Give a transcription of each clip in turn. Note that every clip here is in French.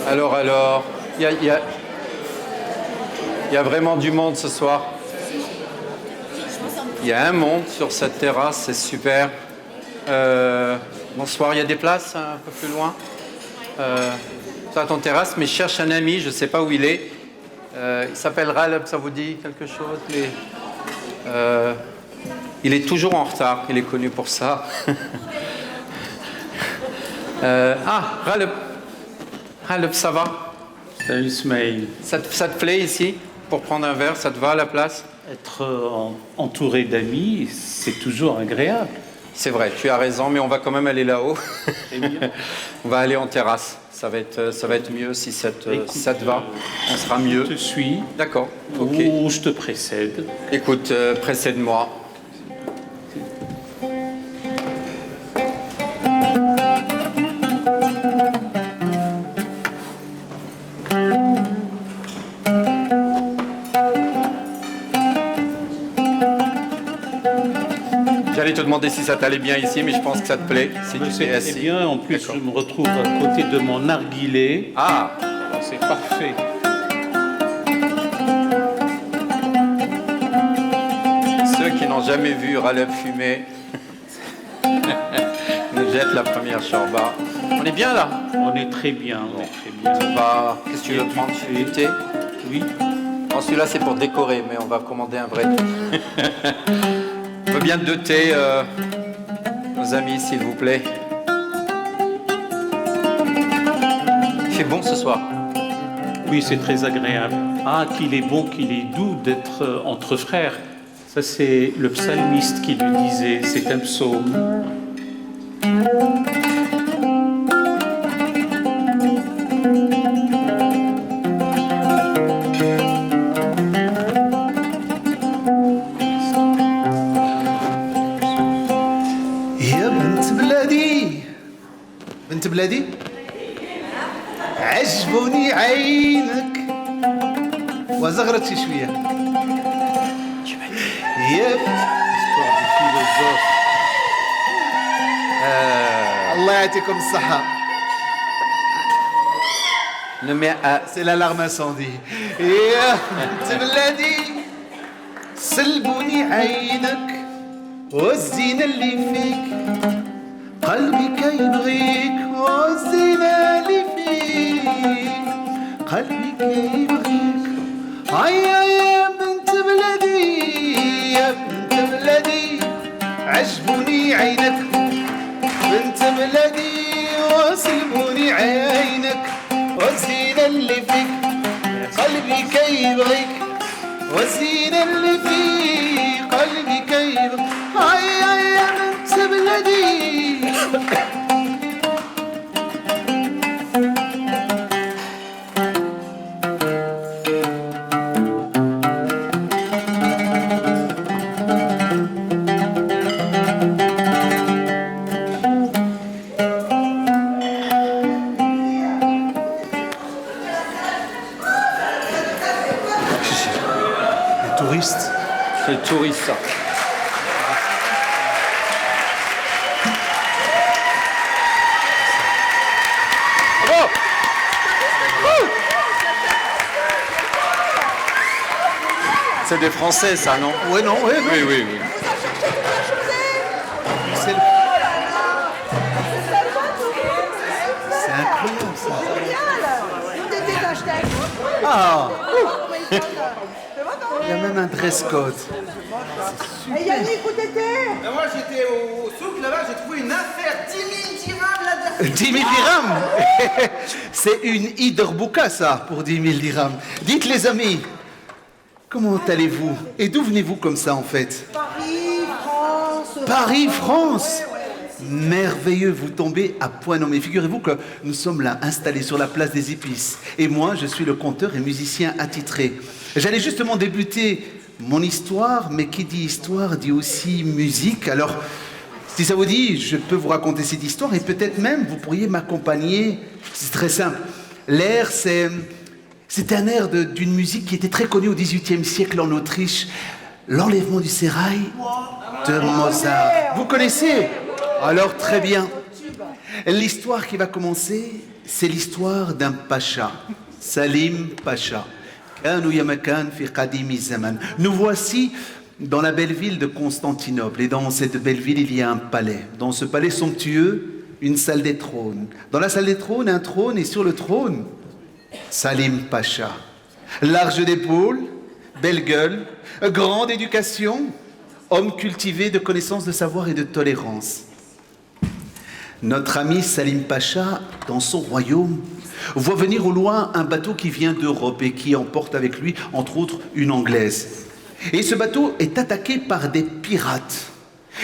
Alors, il y a vraiment du monde ce soir. Il y a un monde sur cette terrasse, c'est super. Bonsoir, il y a des places un peu plus loin. Toi, ton terrasse, mais je cherche un ami, je ne sais pas où il est. Il s'appelle Raleb, ça vous dit quelque chose? Il est toujours en retard, il est connu pour ça. Raleb. Raleb, ça va? Salut Smaïl. Ça te plaît ici? Pour prendre un verre, ça te va à la place? Être entouré d'amis, c'est toujours agréable. C'est vrai, tu as raison, mais on va quand même aller là-haut. On va aller en terrasse. Ça va être mieux si ça te va. On sera mieux. Je te suis. D'accord, ok. Ou je te précède. Écoute, précède-moi. J'allais te demander si ça t'allait bien ici, mais je pense que ça te plaît. Si tu es assis. C'est bien, en plus je me retrouve à côté de mon narguilé. Ah, c'est parfait. Ceux qui n'ont jamais vu Raleb fumer nous jettent la première shorba. On est bien là? On est très bien, Qu'est-ce que tu veux prendre? Du thé? Oui. Non, celui-là c'est pour décorer, mais on va commander un vrai thé. On veut bien 2 thés, nos amis, s'il vous plaît. Il fait bon ce soir. Oui, c'est très agréable. Ah, qu'il est bon, qu'il est doux d'être entre frères. Ça, c'est le psalmiste qui le disait. C'est un psaume. بنت بلادي عجبوني عينك وزغرت شي شويه يا الله يعطيكم الصحة. سي لالارم انسوندي. يا بنت بلادي سلبوني عينك والزينة اللي فيك قلبي كيبغيك والزينة اللي فيك قلبي كيبغيك. هيا يا بنت بلادي يا بنت بلادي عجبوني عينك بنت بلادي وسلبوني عينك والزينة اللي فيك قلبي كيبغيك والزينة اللي فيك قلبي كيبغيك. هيا يا بنت بلادي. C'est le touriste, ça. Bravo! C'est des Français, ça, non? Oui, non, oui, non. Oui, oui, oui. C'est incroyable, ça. Génial! Ah! Il y a même un dress code. Et Yannick, où t'étais? Moi j'étais au souk là-bas, j'ai trouvé une affaire 10 000 dirhams là-dedans. 10 000 dirhams. C'est une hydrbouka, ça, pour 10 000 dirhams. Dites les amis, comment allez-vous? Et d'où venez-vous comme ça en fait? Paris, France. Paris, France. Merveilleux, vous tombez à point nommé. Figurez-vous que nous sommes là, installés sur la place des Épices. Et moi, je suis le conteur et musicien attitré. J'allais justement débuter mon histoire, mais qui dit histoire dit aussi musique. Alors, si ça vous dit, je peux vous raconter cette histoire et peut-être même vous pourriez m'accompagner. C'est très simple. L'air, c'est un air d'une musique qui était très connue au XVIIIe siècle en Autriche. L'enlèvement du sérail de Mozart. Vous connaissez? Alors très bien. L'histoire qui va commencer, C'est l'histoire d'un pacha, Salim Pacha. Nous voici dans la belle ville de Constantinople. Et dans cette belle ville, il y a un palais. Dans ce palais somptueux, une salle des trônes. Dans la salle des trônes, un trône, et sur le trône, Salim Pacha. Large d'épaule, belle gueule, grande éducation, homme cultivé de connaissances, de savoir et de tolérance. Notre ami Salim Pacha, dans son royaume, voit venir au loin un bateau qui vient d'Europe et qui emporte avec lui, entre autres, une Anglaise. Et ce bateau est attaqué par des pirates.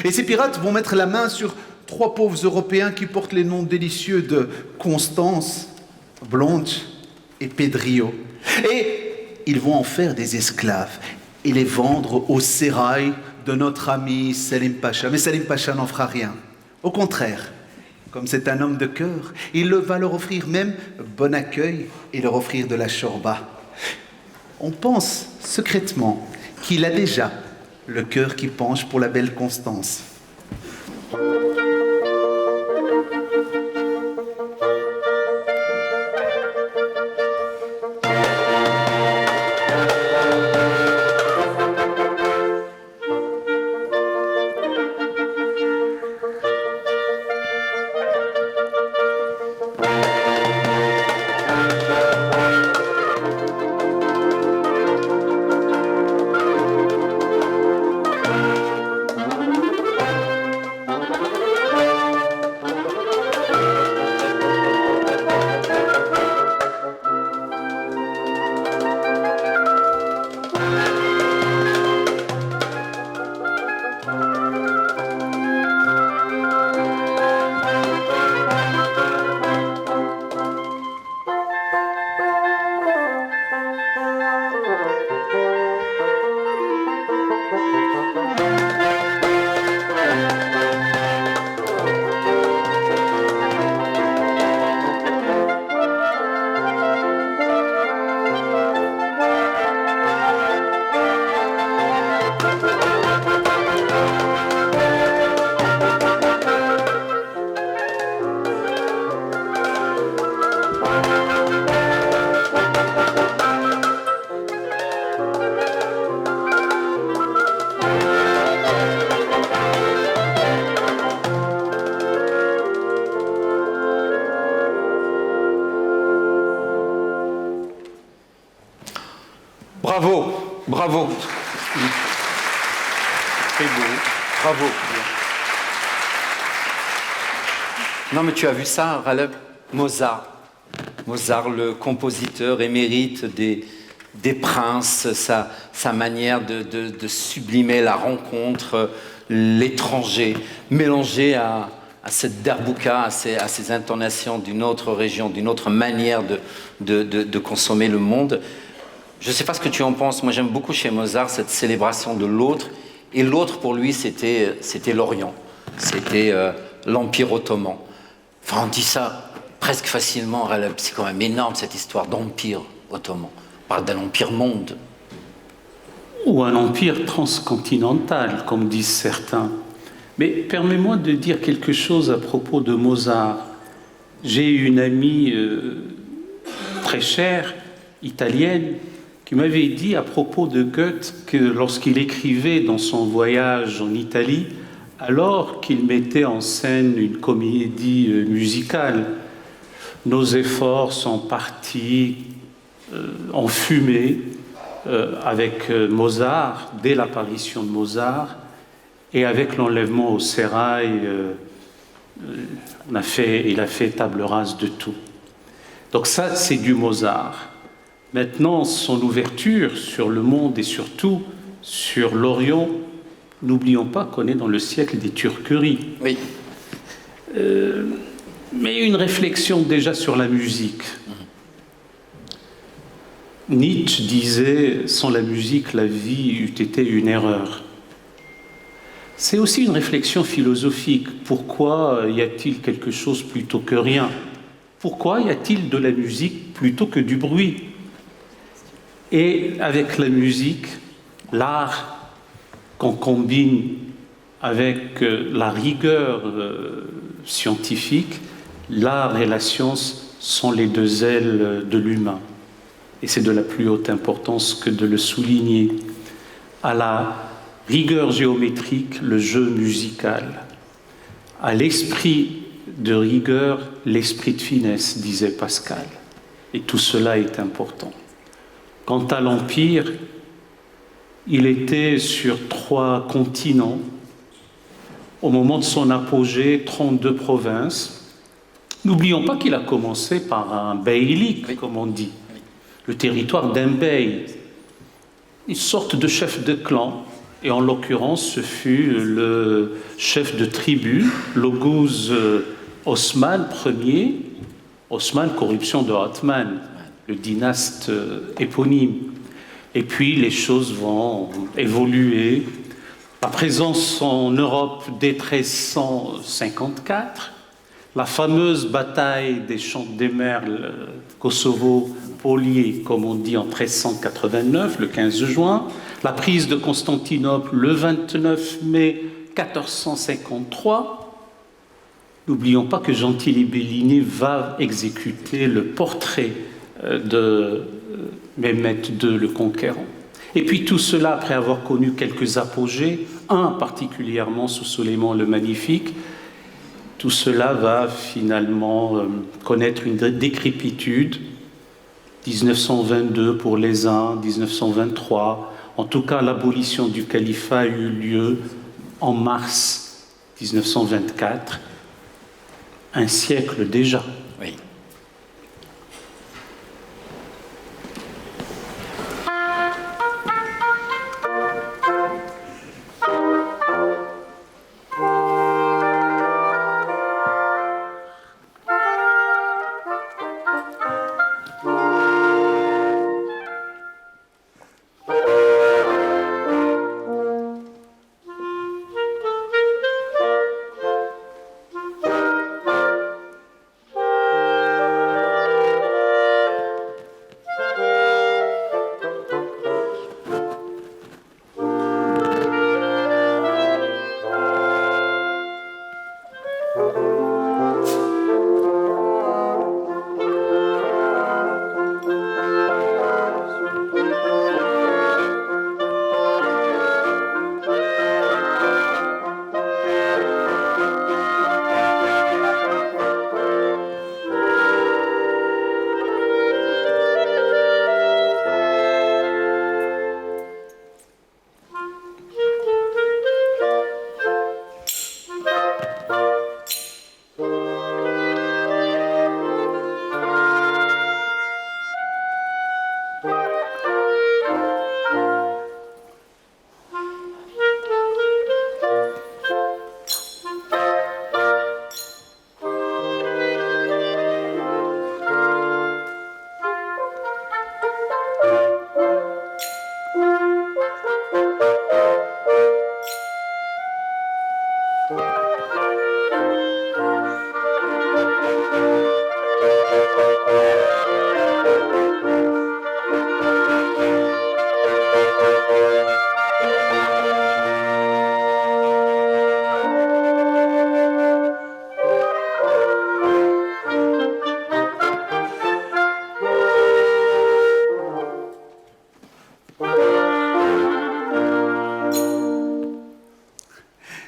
Et ces pirates vont mettre la main sur 3 pauvres Européens qui portent les noms délicieux de Constance, Blanche et Pedrillo. Et ils vont en faire des esclaves et les vendre au sérail de notre ami Salim Pacha. Mais Salim Pacha n'en fera rien. Au contraire, comme c'est un homme de cœur, il va leur offrir même bon accueil et leur offrir de la shorba. On pense secrètement qu'il a déjà le cœur qui penche pour la belle Constance. Bravo, bravo. Très beau. Bravo. Non, mais tu as vu ça, Raleb? Mozart. Mozart, le compositeur émérite des princes, sa manière de sublimer la rencontre, l'étranger, mélangé à cette derbouka, à ces intonations d'une autre région, d'une autre manière de consommer le monde. Je ne sais pas ce que tu en penses. Moi, j'aime beaucoup chez Mozart cette célébration de l'autre. Et l'autre, pour lui, c'était l'Orient. C'était l'Empire ottoman. Enfin, on dit ça presque facilement. C'est quand même énorme, cette histoire d'Empire ottoman. On parle d'un empire monde. Ou un empire transcontinental, comme disent certains. Mais permets-moi de dire quelque chose à propos de Mozart. J'ai une amie très chère, italienne, qui m'avait dit à propos de Goethe que lorsqu'il écrivait dans son voyage en Italie, alors qu'il mettait en scène une comédie musicale, nos efforts sont partis en fumée avec Mozart, dès l'apparition de Mozart, et avec l'enlèvement au sérail, il a fait table rase de tout. Donc ça, c'est du Mozart. Maintenant, son ouverture sur le monde et surtout sur l'Orient, n'oublions pas qu'on est dans le siècle des Turqueries. Oui. Mais une réflexion déjà sur la musique. Nietzsche disait « Sans la musique, la vie eût été une erreur ». C'est aussi une réflexion philosophique. Pourquoi y a-t-il quelque chose plutôt que rien? Pourquoi y a-t-il de la musique plutôt que du bruit? Et avec la musique, l'art qu'on combine avec la rigueur scientifique, l'art et la science sont les deux ailes de l'humain. Et c'est de la plus haute importance que de le souligner. À la rigueur géométrique, le jeu musical. À l'esprit de rigueur, l'esprit de finesse, disait Pascal. Et tout cela est important. Quant à l'Empire, il était sur 3 continents. Au moment de son apogée, 32 provinces. N'oublions pas qu'il a commencé par un beylik, comme on dit, le territoire d'un bey, une sorte de chef de clan. Et en l'occurrence, ce fut le chef de tribu, l'Oghuz Osman Ier, Osman, corruption de Othman, le dynaste éponyme. Et puis les choses vont évoluer. La présence en Europe dès 1354, la fameuse bataille des Champs des Merles, Kosovo-Polier, comme on dit, en 1389, le 15 juin, la prise de Constantinople le 29 mai 1453. N'oublions pas que Gentilly Bellini va exécuter le portrait de Mehmet II le Conquérant. Et puis tout cela après avoir connu quelques apogées, un particulièrement sous Soleiman le Magnifique. Tout cela va finalement connaître une décrépitude. 1922 pour les uns, 1923. En tout cas, l'abolition du califat a eu lieu en mars 1924. Un siècle déjà. Oui.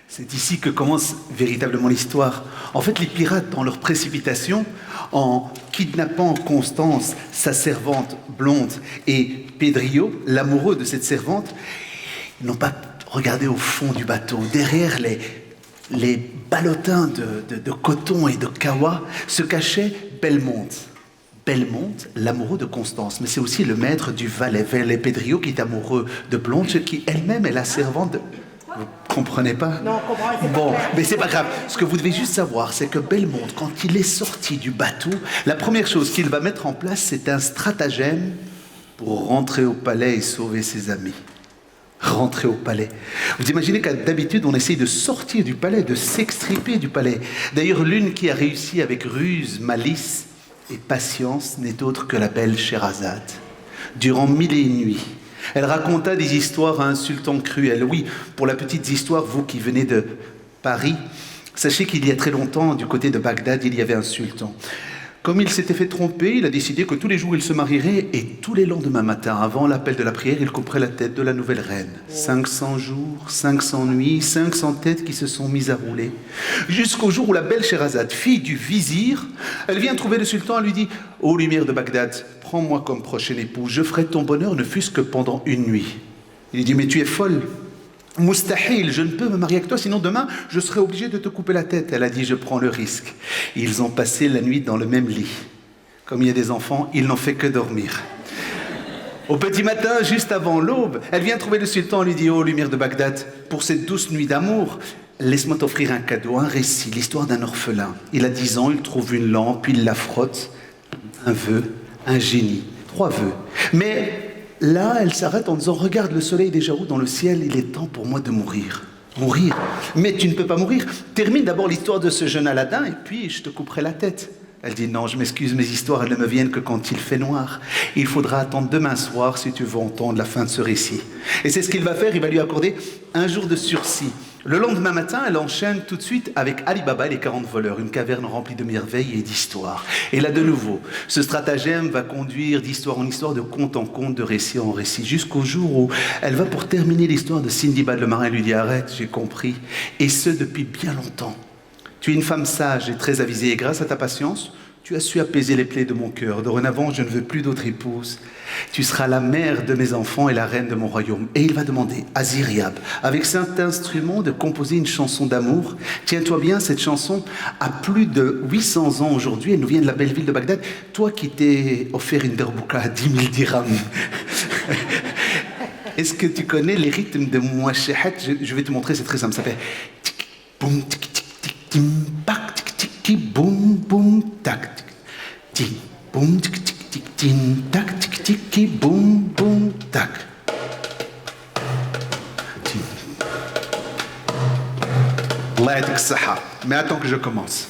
C'est ici que commence véritablement l'histoire. En fait, les pirates, dans leur précipitation, en kidnappant Constance, sa servante blonde, et Pedrillo, l'amoureux de cette servante, ils n'ont pas regardé au fond du bateau. Derrière les ballotins de coton et de kawa se cachait Belmont. Belmont, l'amoureux de Constance, mais c'est aussi le maître du valet, Valet Pedrillo, qui est amoureux de Blanche, qui elle-même est la servante de... Vous comprenez pas? Non, on comprend, c'est Bon, pas clair. mais c'est pas grave. Ce que vous devez juste savoir, c'est que Belmont, quand il est sorti du bateau, la première chose qu'il va mettre en place, c'est un stratagème pour rentrer au palais et sauver ses amis. Rentrer au palais. Vous imaginez qu'à d'habitude, on essaye de sortir du palais, de s'extriper du palais. D'ailleurs, l'une qui a réussi avec ruse, malice et patience n'est autre que la belle Sherazade. Durant 1000 nuits, elle raconta des histoires à un sultan cruel. Oui, pour la petite histoire, vous qui venez de Paris, sachez qu'il y a très longtemps, du côté de Bagdad, il y avait un sultan. Comme il s'était fait tromper, il a décidé que tous les jours il se marierait et tous les lendemains matins, avant l'appel de la prière, il couperait la tête de la nouvelle reine. 500 jours, 500 nuits, 500 têtes qui se sont mises à rouler. Jusqu'au jour où la belle Sherazade, fille du vizir, elle vient trouver le sultan et lui dit « Ô lumière de Bagdad, prends-moi comme prochaine épouse, je ferai ton bonheur ne fût-ce que pendant une nuit. » Il lui dit « Mais tu es folle. Moustahil, je ne peux me marier avec toi, sinon demain, je serai obligé de te couper la tête. » Elle a dit, je prends le risque. Ils ont passé la nuit dans le même lit. Comme il y a des enfants, ils n'ont fait que dormir. Au petit matin, juste avant l'aube, elle vient trouver le sultan et lui dit, oh, lumière de Bagdad, pour cette douce nuit d'amour, laisse-moi t'offrir un cadeau, un récit, l'histoire d'un orphelin. Il a 10 ans, il trouve une lampe, il la frotte. Un vœu, un génie, 3 vœux. Mais là, elle s'arrête en disant, regarde le soleil déjà haut dans le ciel, il est temps pour moi de mourir. Mourir? Mais tu ne peux pas mourir. Termine d'abord l'histoire de ce jeune Aladin et puis je te couperai la tête. Elle dit, non, je m'excuse, mes histoires, elles ne me viennent que quand il fait noir. Il faudra attendre demain soir si tu veux entendre la fin de ce récit. Et c'est ce qu'il va faire, il va lui accorder un jour de sursis. Le lendemain matin, elle enchaîne tout de suite avec Ali Baba et les 40 voleurs, une caverne remplie de merveilles et d'histoires. Et là, de nouveau, ce stratagème va conduire d'histoire en histoire, de conte en conte, de récit en récit, jusqu'au jour où elle va pour terminer l'histoire de Sindbad le marin. Elle lui dit, arrête, j'ai compris, et ce depuis bien longtemps. Tu es une femme sage et très avisée, et grâce à ta patience, tu as su apaiser les plaies de mon cœur. Dorénavant, je ne veux plus d'autre épouse. Tu seras la mère de mes enfants et la reine de mon royaume. Et il va demander à Ziryab, avec cet instrument, de composer une chanson d'amour. Tiens-toi bien, cette chanson a plus de 800 ans aujourd'hui. Elle nous vient de la belle ville de Bagdad. Toi qui t'es offert une derbouka à 10 000 dirhams. Est-ce que tu connais les rythmes de Mouachehat? Je vais te montrer, c'est très simple. Ça fait tic, boum, tic, tic, tic, tim, bac, tic, tic, tic, boum, boum, tac, tic, tic, boum, tic, tic, tic, tin, tac, tic, tic, tic, boum, boum, tac. Allah yadik saha. Mais attends que je commence.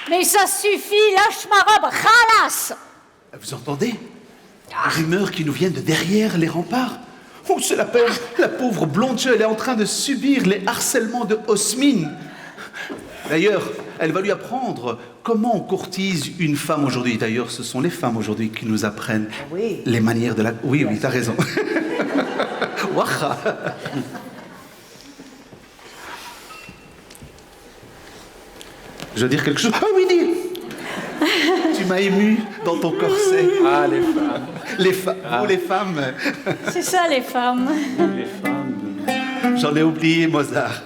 Mais ça suffit, lâche ma robe, khalas! Vous entendez? Rumeur qui nous vient de derrière les remparts. Oh, c'est la pauvre blonde, elle est en train de subir les harcèlements de Osmine. D'ailleurs, elle va lui apprendre comment on courtise une femme aujourd'hui. D'ailleurs, ce sont les femmes aujourd'hui qui nous apprennent les manières de la... Oui, t'as raison. Waha. Je veux dire quelque chose? Ah oui, dis! Tu m'as ému dans ton corset. Ah, les femmes. Les femmes. Vous, les femmes. C'est ça, les femmes. Les femmes. J'en ai oublié Mozart.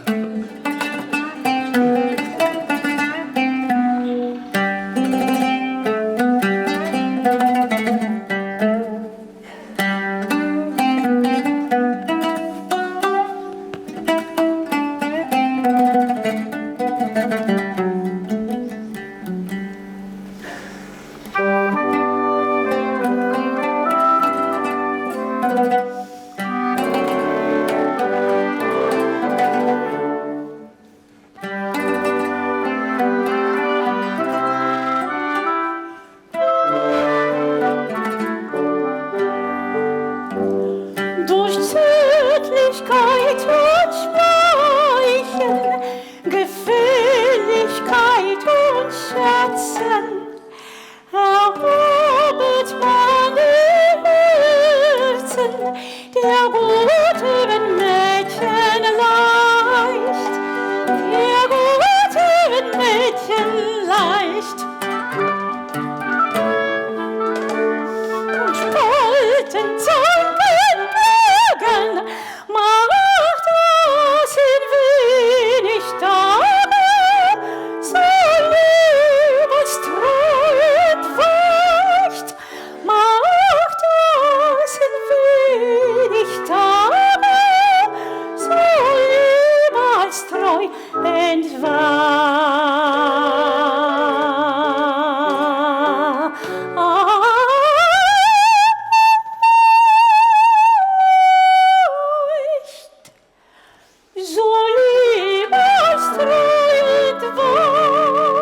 so lieb als treuend weicht,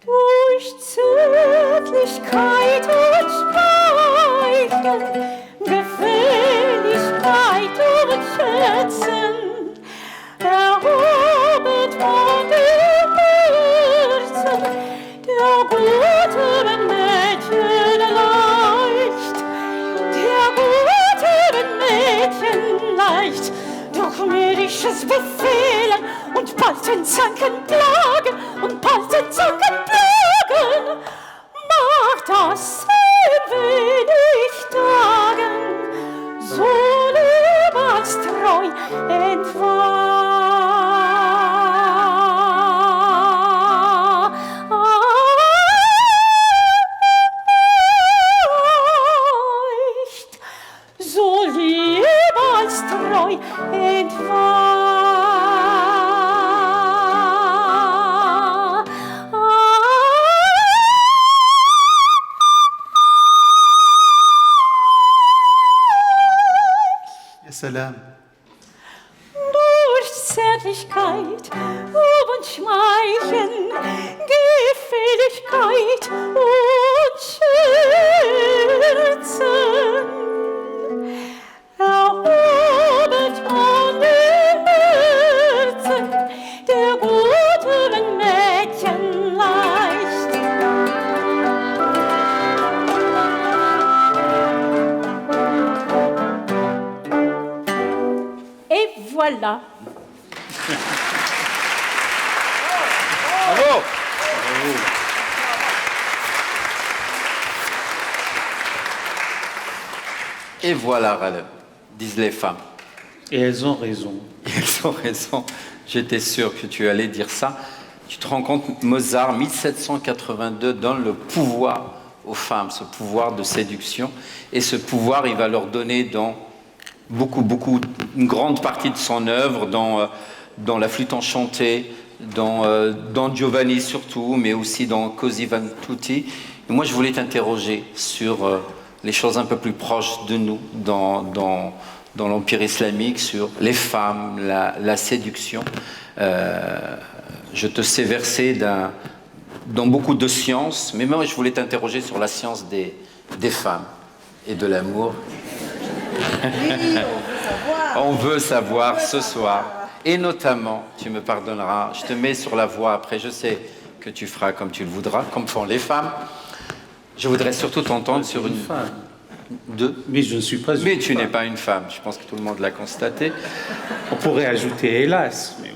durch Zärtlichkeit und Speichel, Gefälligkeit und Schätzen, erhobet von dem Herzen, der guten Mädchen leicht, der guten Mädchen leicht, durch mürrisches Befehlen und bald in Zanken plagen und bald in Zanken plagen, macht das ein wenig Tagen, so lieb als treu entweicht, so lieb als treu Ya salam. durch Zärtlichkeit und Schmeicheln, Gefälligkeit und Schürzen, erhobet von dem Herzen der guten Mädchen leicht. Et voilà. Bravo. Et voilà, Raleb, disent les femmes. Et elles ont raison. Ils ont raison. J'étais sûr que tu allais dire ça. Tu te rends compte, Mozart, 1782, donne le pouvoir aux femmes, ce pouvoir de séduction. Et ce pouvoir, il va leur donner dans une grande partie de son œuvre, dans la flûte enchantée, dans Giovanni surtout, mais aussi dans Così fan tutti. Et moi, je voulais t'interroger sur les choses un peu plus proches de nous dans l'Empire islamique, sur les femmes, la séduction. Je te sais versé dans beaucoup de sciences, mais moi, je voulais t'interroger sur la science des femmes et de l'amour. On veut savoir ce soir. Et notamment, tu me pardonneras, je te mets sur la voie après, je sais que tu feras comme tu le voudras, comme font les femmes. Je voudrais surtout t'entendre sur une femme. Mais je ne suis pas une Mais tu femme. n'es pas une femme, je pense que tout le monde l'a constaté. On pourrait ajouter hélas. Mais...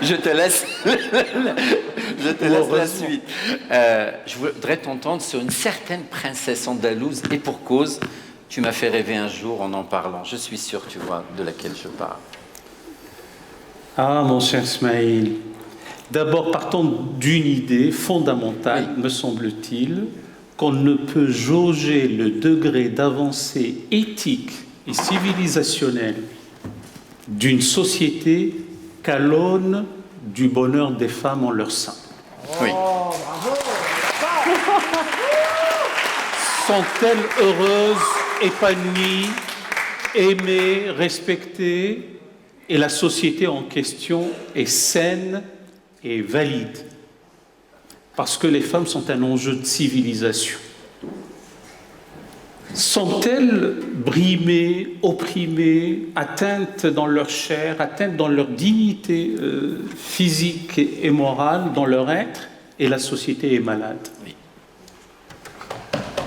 je te laisse, la suite. Je voudrais t'entendre sur une certaine princesse andalouse, et pour cause, tu m'as fait rêver un jour en parlant. Je suis sûr, tu vois, de laquelle je parle. Ah, mon cher Smaïl, d'abord partons d'une idée fondamentale, Oui. me semble-t-il, qu'on ne peut jauger le degré d'avancée éthique et civilisationnelle d'une société qu'à l'aune du bonheur des femmes en leur sein. Oui. Sont-elles heureuses, épanouies, aimées, respectées, et la société en question est saine et valide, parce que les femmes sont un enjeu de civilisation. Sont-elles brimées, opprimées, atteintes dans leur chair, atteintes dans leur dignité physique et morale, dans leur être, et la société est malade? Oui.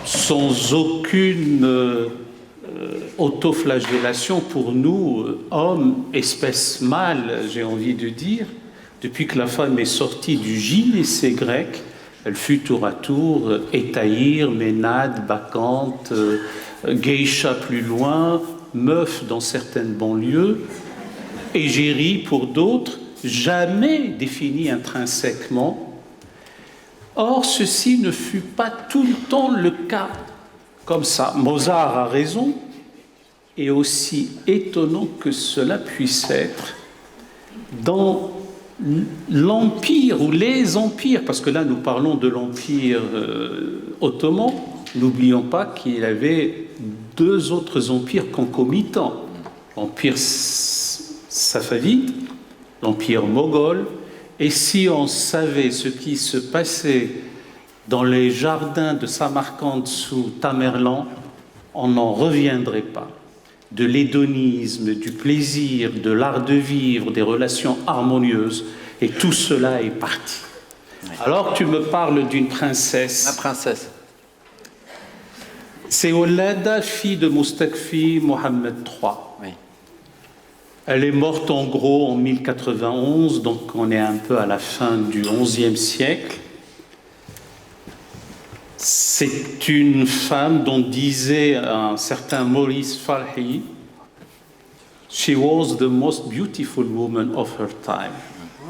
Sans aucune autoflagellation pour nous, hommes, espèce mâle, j'ai envie de dire, depuis que la femme est sortie du gynécée grec, elle fut tour à tour étaïre, ménade, bacchante, geisha plus loin, meuf dans certaines banlieues, égérie pour d'autres, jamais définie intrinsèquement. Or, ceci ne fut pas tout le temps le cas. Comme ça, Mozart a raison, et aussi étonnant que cela puisse être, dans l'empire ou les empires, parce que là nous parlons de l'empire ottoman, n'oublions pas qu'il y avait deux autres empires concomitants, l'empire safavide, l'empire moghol, et si on savait ce qui se passait dans les jardins de Samarcande sous Tamerlan, on n'en reviendrait pas. De l'hédonisme, du plaisir, de l'art de vivre, des relations harmonieuses, et tout cela est parti. Alors tu me parles d'une princesse. La princesse. C'est Olada, fille de Moustakfi Mohammed III. Oui. Elle est morte en gros en 1091, donc on est un peu à la fin du XIe siècle. C'est une femme dont disait un certain Maurice Farhi, she was the most beautiful woman of her time.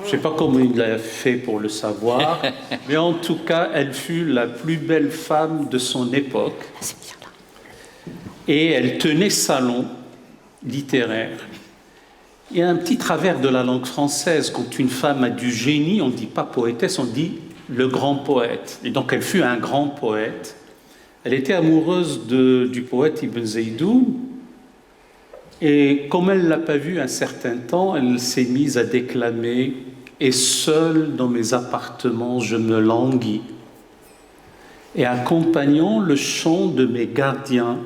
Je ne sais pas comment il l'a fait pour le savoir, mais en tout cas, elle fut la plus belle femme de son époque. Et elle tenait salon littéraire. Il y a un petit travers de la langue française. Quand une femme a du génie, on ne dit pas poétesse, on dit le grand poète. Et donc elle fut un grand poète. Elle était amoureuse du poète Ibn Zaydoun. Et comme elle ne l'a pas vu un certain temps, elle s'est mise à déclamer « Et seule dans mes appartements, je me languis. Et accompagnant le chant de mes gardiens,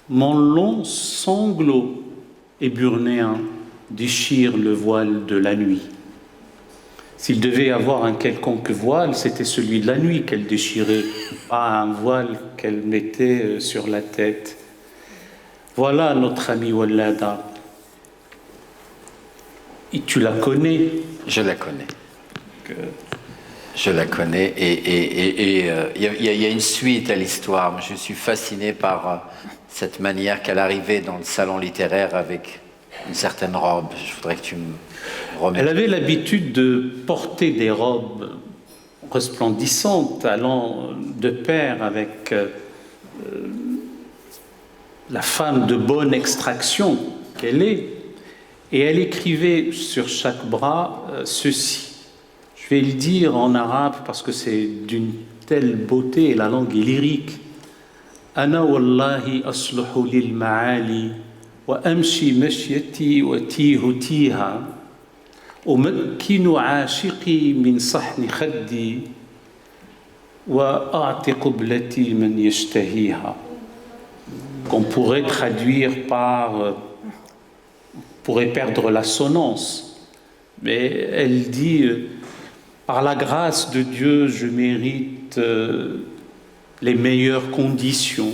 mon long sanglot éburnéen déchire le voile de la nuit. » S'il devait y avoir un quelconque voile, c'était celui de la nuit qu'elle déchirait, pas un voile qu'elle mettait sur la tête. Voilà notre amie Wallada. Et tu la connais? Je la connais. Je la connais. Et il y a une suite à l'histoire. Je suis fasciné par cette manière qu'elle arrivait dans le salon littéraire avec une certaine robe. Je voudrais que tu me remettes. Elle avait l'habitude de porter des robes resplendissantes, allant de pair avec la femme de bonne extraction qu'elle est. Et elle écrivait sur chaque bras ceci. Je vais le dire en arabe parce que c'est d'une telle beauté et la langue est lyrique. Ana wallahi asluhu lil ma'ali wa amshi mashyati wa tihu tiha umakkinu aashiqi min sahni khaddi wa a'ti qiblati man yashtahiha. Qu'on pourrait traduire par pourrait perdre l'assonance, mais elle dit par la grâce de Dieu je mérite les meilleures conditions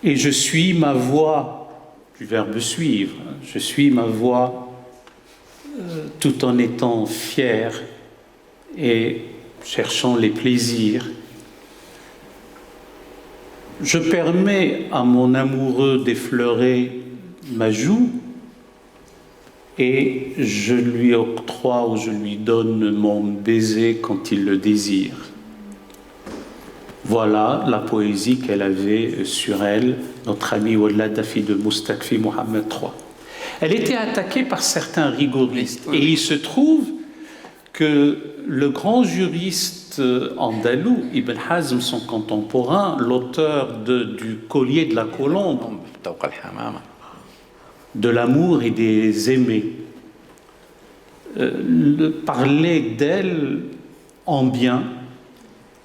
et je suis ma voie, du verbe suivre, je suis ma voie tout en étant fier et cherchant les plaisirs. Je permets à mon amoureux d'effleurer ma joue et je lui octroie ou je lui donne mon baiser quand il le désire. Voilà la poésie qu'elle avait sur elle, notre amie Wallada, fille de Moustakfi Mohammed III. Elle était attaquée par certains rigoristes et il se trouve que le grand juriste andalou, Ibn Hazm, son contemporain, l'auteur du collier de la colombe, de l'amour et des aimés, parlait d'elle en bien,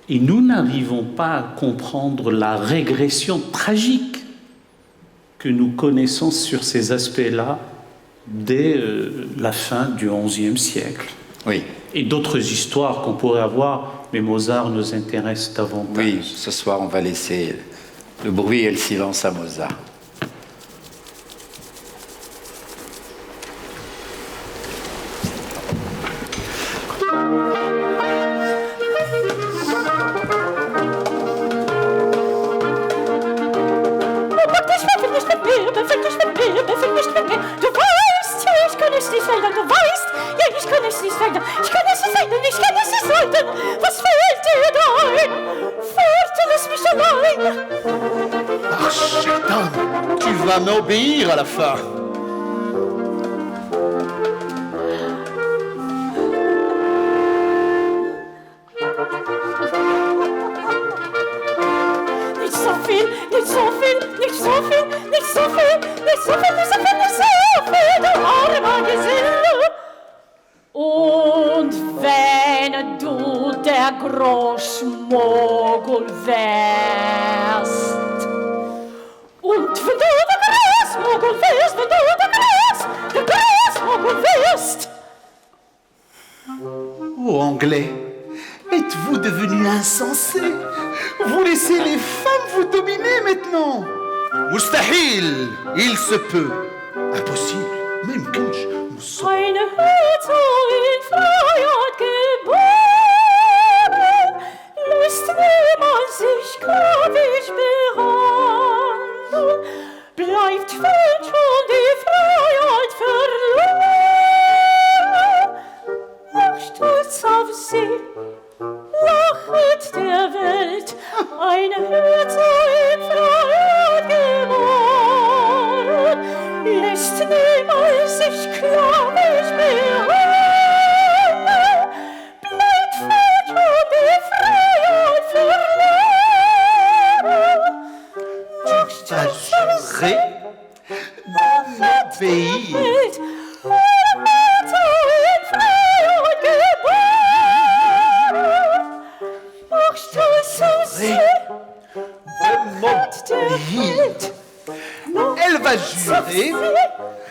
et nous n'arrivons pas à comprendre la régression tragique que nous connaissons sur ces aspects-là dès la fin du XIe siècle. Oui. Et d'autres histoires qu'on pourrait avoir, mais Mozart nous intéresse davantage. Oui, ce soir on va laisser le bruit et le silence à Mozart. Tu vas m'obéir à la fin. Und wenn du der Großmogul wärst, und wenn du der Großmogul wärst, wenn du der Großmogul wärst. Oh, Anglais, êtes-vous devenu insensé? Vous laissez les femmes vous dominer maintenant? Mustahil, il se peut. Impossible, même Kinch. Eine Hütte in Freiheit geboren, lässt niemand sich sklavisch behandeln, bleibt falsch und die Freiheit verloren. Mach stolz auf sie, lachet der Welt, eine Hütte in Freiheit geboren, lässt niemals sich sklavisch behandeln, bleibt falsch und die Freiheit verloren. Mach stolz auf sie, Pays. Welt, eine Hütte in Freiheit geboren, mach stolz auf sie, lachet der Welt. Elle va jurer.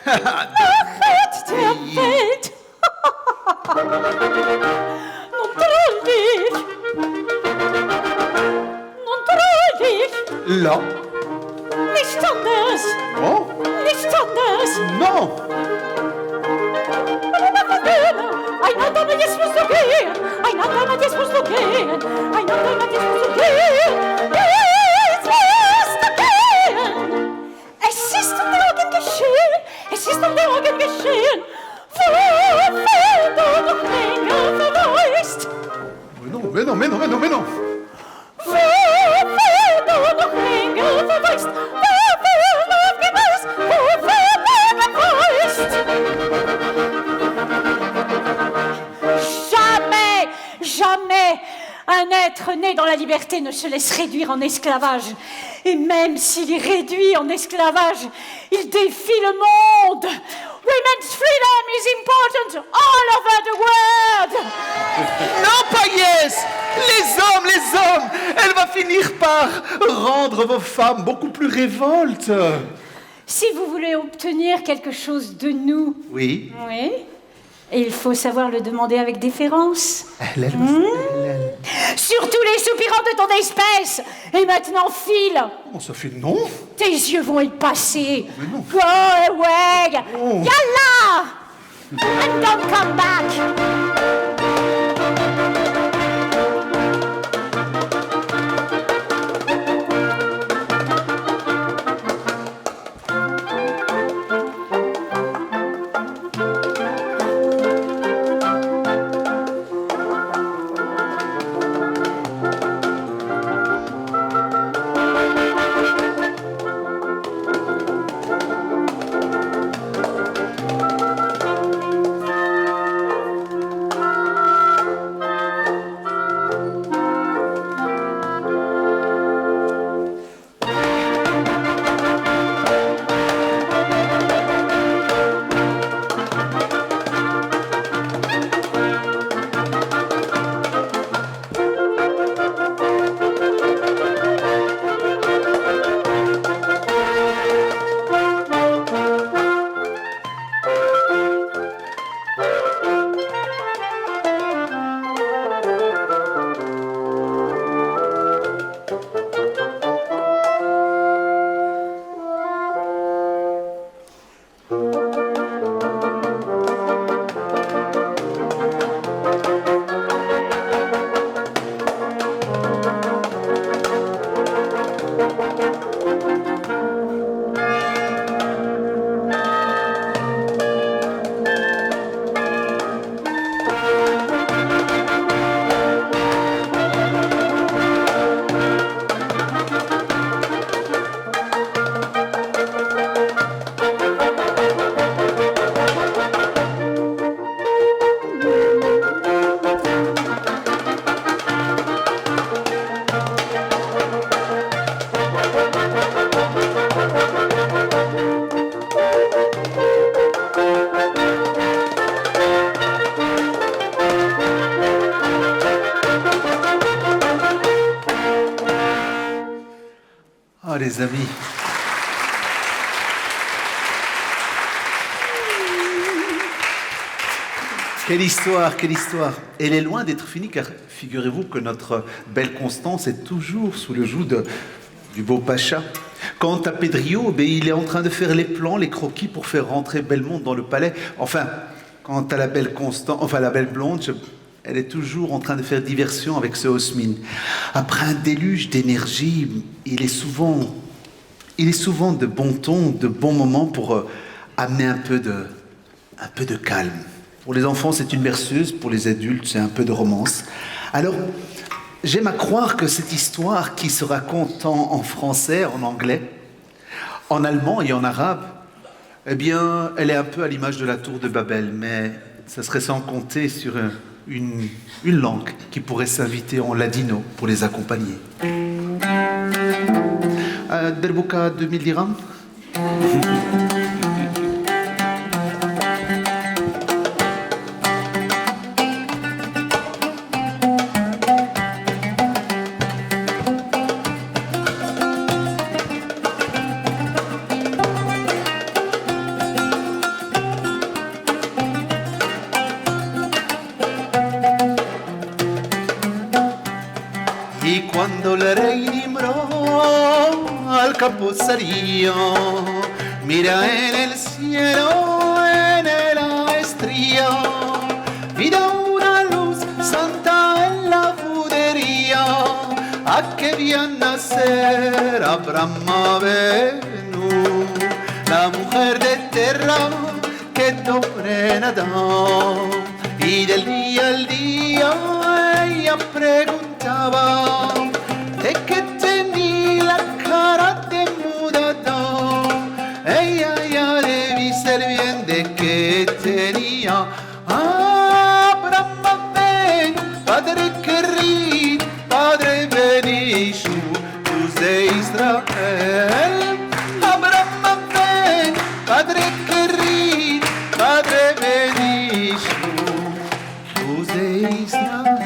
Lachet der Welt. Nun troll dich. Nun troll dich. Là. Nicht anders. Oh, Nicht anders. non. Ein anderer jetzt musst du gehen. Ein anderer jetzt musst du gehen. Ein anderer jetzt musst du gehen. Jetzt musst du gehen. Es ist am Morgen geschehen. Es ist am Morgen geschehen. Wenn du noch länger verweist. Mais non, mais non, mais non, mais non, mais non. Wenn du noch länger verweist. Wenn du noch gewiss. Wenn du verweist. Jamais, jamais un être né dans la liberté ne se laisse réduire en esclavage. Et même s'il est réduit en esclavage, il défie le monde. Women's freedom is important all over the world. Non, Payès. Les hommes. Elle va finir par rendre vos femmes beaucoup plus révoltes. Si vous voulez obtenir quelque chose de nous, Oui. oui, et il faut savoir le demander avec déférence. Elle. Surtout les soupirants de ton espèce. Et maintenant, file. Oh, Sophie, non. Tes yeux vont y passer. Mais non. Go away. Oh. Yalla. And don't come back. Oh les amis. Quelle histoire, quelle histoire. Elle est loin d'être finie car figurez-vous que notre belle Constance est toujours sous le joug du beau Pacha. Quant à Pedrillo, il est en train de faire les plans, les croquis pour faire rentrer Belmonte dans le palais. Enfin, quant à la belle Constance, enfin la belle blonde, elle est toujours en train de faire diversion avec ce Osmine. Après un déluge d'énergie, il est souvent de bon ton, de bons moments pour amener un peu de calme. Pour les enfants, c'est une berceuse, pour les adultes, c'est un peu de romance. Alors, j'aime à croire que cette histoire qui se raconte tant en français, en anglais, en allemand et en arabe, eh bien, elle est un peu à l'image de la tour de Babel, mais ça serait sans compter sur une langue qui pourrait s'inviter en ladino pour les accompagner. Derbuka 2000 dirhams. Y cuando la reina Imró al caposario, mira en el cielo, en la estrella, mira una luz santa en la judería, a que bien nacer Abraham Avenu, la mujer de tierra que sobre Adán, y del día al día ella preguntaba de qué tenía la cara de mudada. Ella ya debí ser bien de qué tenía. Abraham ven, Padre querido, Padre bendito, luz de Israel. Abraham ven, Padre querido, Padre bendito, luz de Israel.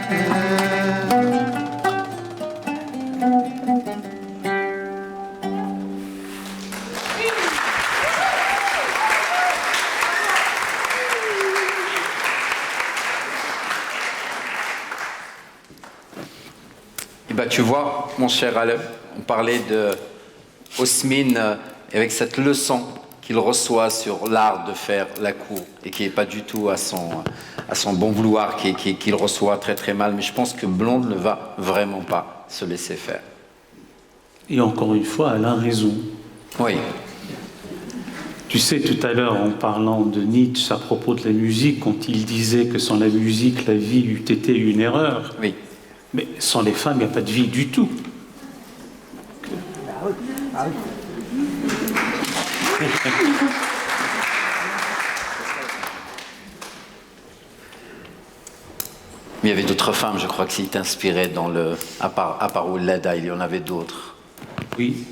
Tu vois, mon cher Alain, on parlait de Osmine avec cette leçon qu'il reçoit sur l'art de faire la cour et qui n'est pas du tout à son bon vouloir, qu'il reçoit très très mal. Mais je pense que Blonde ne va vraiment pas se laisser faire. Et encore une fois, elle a raison. Oui. Tu sais, tout à l'heure, en parlant de Nietzsche à propos de la musique, quand il disait que sans la musique, la vie eût été une erreur. Oui. Mais sans les femmes, il n'y a pas de vie du tout. Mais il y avait d'autres femmes, je crois que s'il t'inspirait dans à part Ouleda, il y en avait d'autres. Oui,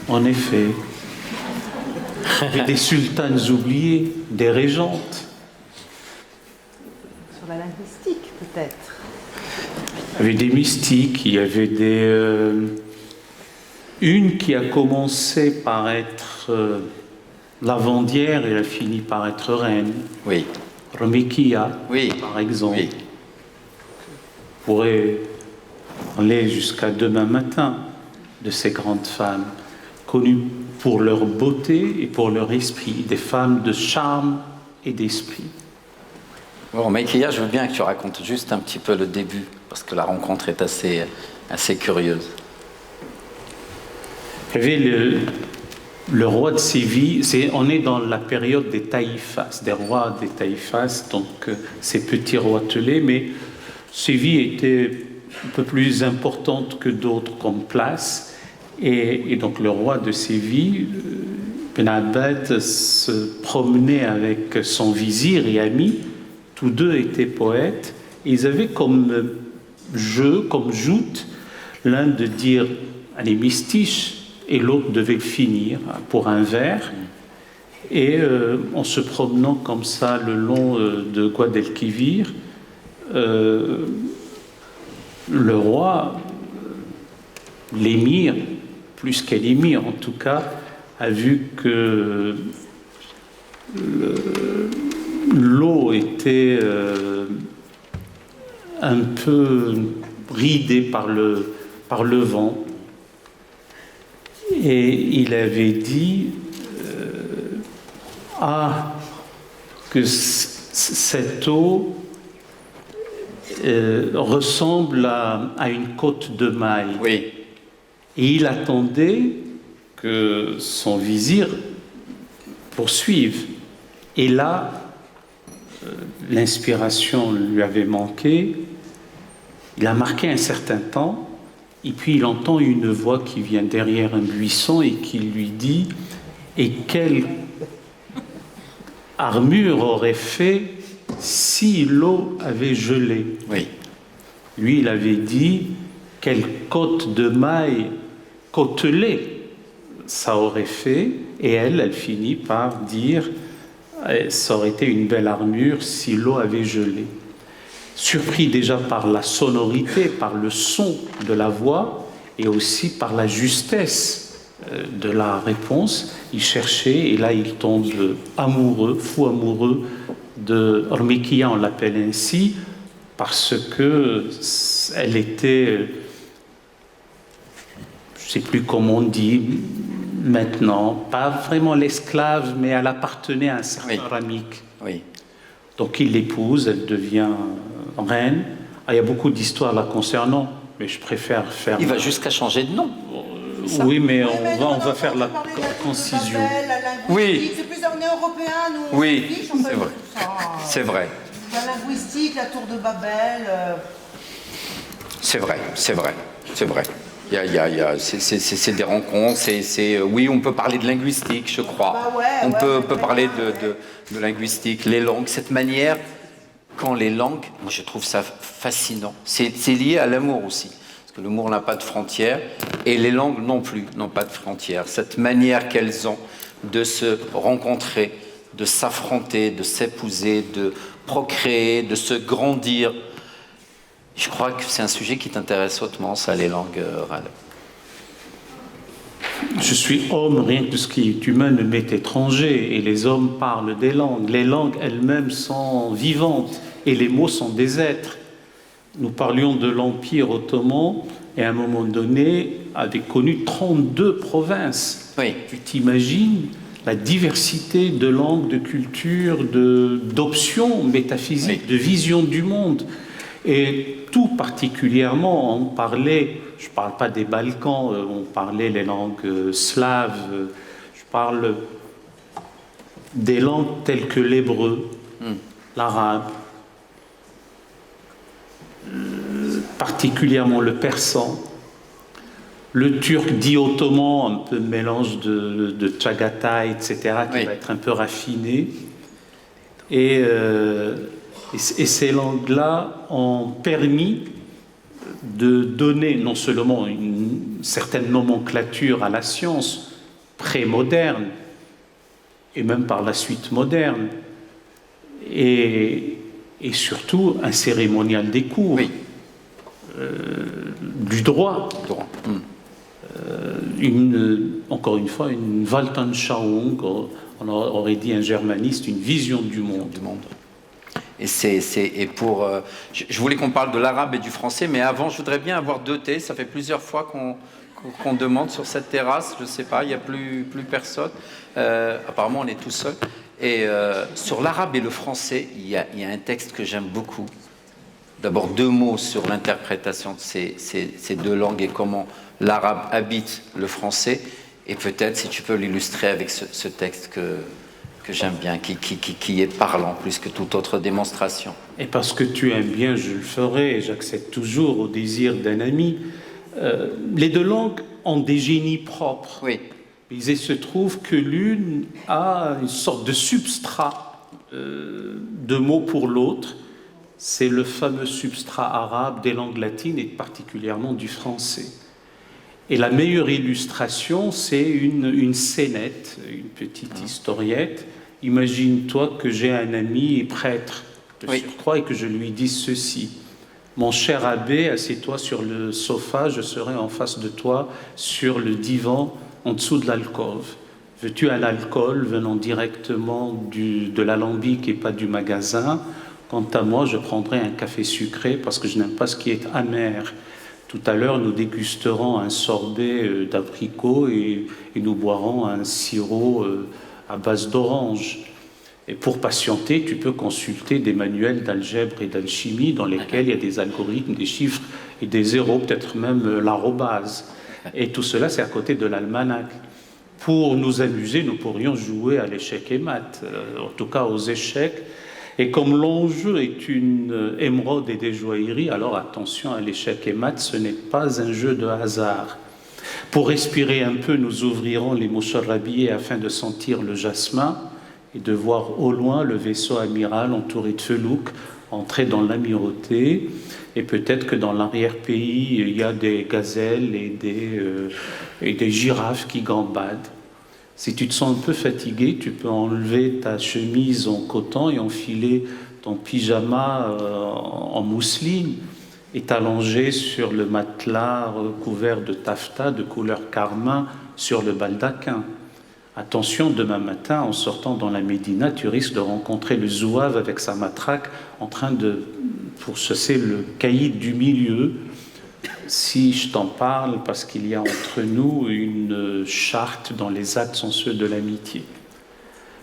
en effet. Il y avait des sultanes oubliées, des régentes. Sur la linguistique, peut-être. Il y avait des mystiques, il y avait une qui a commencé par être lavandière et a fini par être reine. Oui. Romekia, Oui. par exemple. Oui. Pourrait aller jusqu'à demain matin de ces grandes femmes, connues pour leur beauté et pour leur esprit, des femmes de charme et d'esprit. Bon, Maïkia, je veux bien que tu racontes juste un petit peu le début, parce que la rencontre est assez curieuse. Il y avait le roi de Séville, on est dans la période des taïfas, des rois des taïfas, donc ces petits roitelets, mais Séville était un peu plus importante que d'autres comme place, et donc le roi de Séville, Ben Abbad, se promenait avec son vizir et ami. Tous deux étaient poètes, et ils avaient comme jeu, comme joute, l'un de dire « allez, mystiche », et l'autre devait le finir pour un vers. Et en se promenant comme ça le long de Guadalquivir, le roi, l'émir, plus qu'Elimi en tout cas, a vu que l'eau était un peu ridée par le vent. Et il avait dit que cette eau ressemble à une côte de maille. Oui. Et il attendait que son vizir poursuive. Et là, l'inspiration lui avait manqué. Il a marqué un certain temps, et puis il entend une voix qui vient derrière un buisson et qui lui dit « Et quelle armure aurait fait si l'eau avait gelé ?» Oui. Lui, il avait dit « Quelle côte de maille côtelée ça aurait fait ?» Et elle finit par dire « Ça aurait été une belle armure si l'eau avait gelé ». Surpris déjà par la sonorité, par le son de la voix et aussi par la justesse de la réponse, il cherchait et là il tombe amoureux, fou amoureux de Ormikia, on l'appelle ainsi, parce que elle était, je ne sais plus comment on dit maintenant, pas vraiment l'esclave, mais elle appartenait à un certain Ramik. Oui. Donc il l'épouse, elle devient reine. Il y a beaucoup d'histoires la concernant, mais je préfère faire... Il va jusqu'à changer de nom. Oui, mais Oui, mais on va on faire la parler de la tour de concision. Babel, la linguistique. Oui. C'est plus on est européen, nous. Oui, on s'en fiche, c'est vrai. C'est vrai. La linguistique, la tour de Babel. C'est vrai, c'est vrai, c'est vrai. C'est des rencontres, oui, on peut parler de linguistique, je crois. Bah ouais, on ouais, peut parler de linguistique, les langues, cette manière, quand les langues, moi je trouve ça fascinant. C'est lié à l'amour aussi, parce que l'amour n'a pas de frontières, et les langues non plus n'ont pas de frontières. Cette manière qu'elles ont de se rencontrer, de s'affronter, de s'épouser, de procréer, de se grandir. Je crois que c'est un sujet qui t'intéresse hautement, ça, les langues, Ralph. Je suis homme, rien que ce qui est humain ne m'est étranger, et les hommes parlent des langues. Les langues elles-mêmes sont vivantes, et les mots sont des êtres. Nous parlions de l'Empire ottoman, et à un moment donné, avait connu 32 provinces. Oui. Tu t'imagines la diversité de langues, de cultures, d'options métaphysiques, oui. de vision du monde. Et tout particulièrement, on parlait, je ne parle pas des Balkans, on parlait les langues slaves, je parle des langues telles que l'hébreu, l'arabe, particulièrement le persan, le turc dit ottoman, un peu mélange de Tchagatai, etc., qui va être un peu raffiné. Et ces langues-là ont permis de donner non seulement une certaine nomenclature à la science pré-moderne, et même par la suite moderne, et surtout un cérémonial des cours, oui. Du droit. Encore une fois, une Weltanschauung, on aurait dit un germaniste, une vision du monde. Et je voulais qu'on parle de l'arabe et du français, mais avant, je voudrais bien avoir 2 thés. Ça fait plusieurs fois qu'on demande sur cette terrasse. Je ne sais pas, il n'y a plus personne. Apparemment, on est tout seul. Et sur l'arabe et le français, il y a un texte que j'aime beaucoup. D'abord, 2 mots sur l'interprétation de ces 2 langues et comment l'arabe habite le français. Et peut-être, si tu peux l'illustrer avec ce texte que j'aime bien, qui est parlant plus que toute autre démonstration. Et parce que tu aimes bien, je le ferai, et j'accède toujours au désir d'un ami. Les 2 langues ont des génies propres. Oui. Il se trouve que l'une a une sorte de substrat de mots pour l'autre. C'est le fameux substrat arabe des langues latines et particulièrement du français. Et la meilleure illustration, c'est une scénette, une petite historiette. Imagine-toi que j'ai un ami prêtre de surcroît et que je lui dis ceci. Mon cher abbé, assieds-toi sur le sofa, je serai en face de toi sur le divan en dessous de l'alcôve. Veux-tu un alcool venant directement de l'alambic et pas du magasin? Quant à moi, je prendrai un café sucré parce que je n'aime pas ce qui est amer. Tout à l'heure, nous dégusterons un sorbet d'abricot et nous boirons un sirop à base d'orange. Et pour patienter, tu peux consulter des manuels d'algèbre et d'alchimie dans lesquels il y a des algorithmes, des chiffres et des zéros, peut-être même l'arrobase. Et tout cela, c'est à côté de l'almanach. Pour nous amuser, nous pourrions jouer à l'échec et maths, en tout cas aux échecs. Et comme l'enjeu est une émeraude et des joailleries, alors attention à l'échec et maths, ce n'est pas un jeu de hasard. Pour respirer un peu, nous ouvrirons les moucharabiyés afin de sentir le jasmin et de voir au loin le vaisseau amiral entouré de felouks entrer dans l'amirauté. Et peut-être que dans l'arrière-pays, il y a des gazelles et des girafes qui gambadent. Si tu te sens un peu fatigué, tu peux enlever ta chemise en coton et enfiler ton pyjama en mousseline et t'allonger sur le matelas recouvert de taffetas de couleur carmin sur le baldaquin. Attention, demain matin, en sortant dans la Médina, tu risques de rencontrer le zouave avec sa matraque en train de pourchasser le caïd du milieu. Si je t'en parle, parce qu'il y a entre nous une charte dont les actes sont ceux de l'amitié.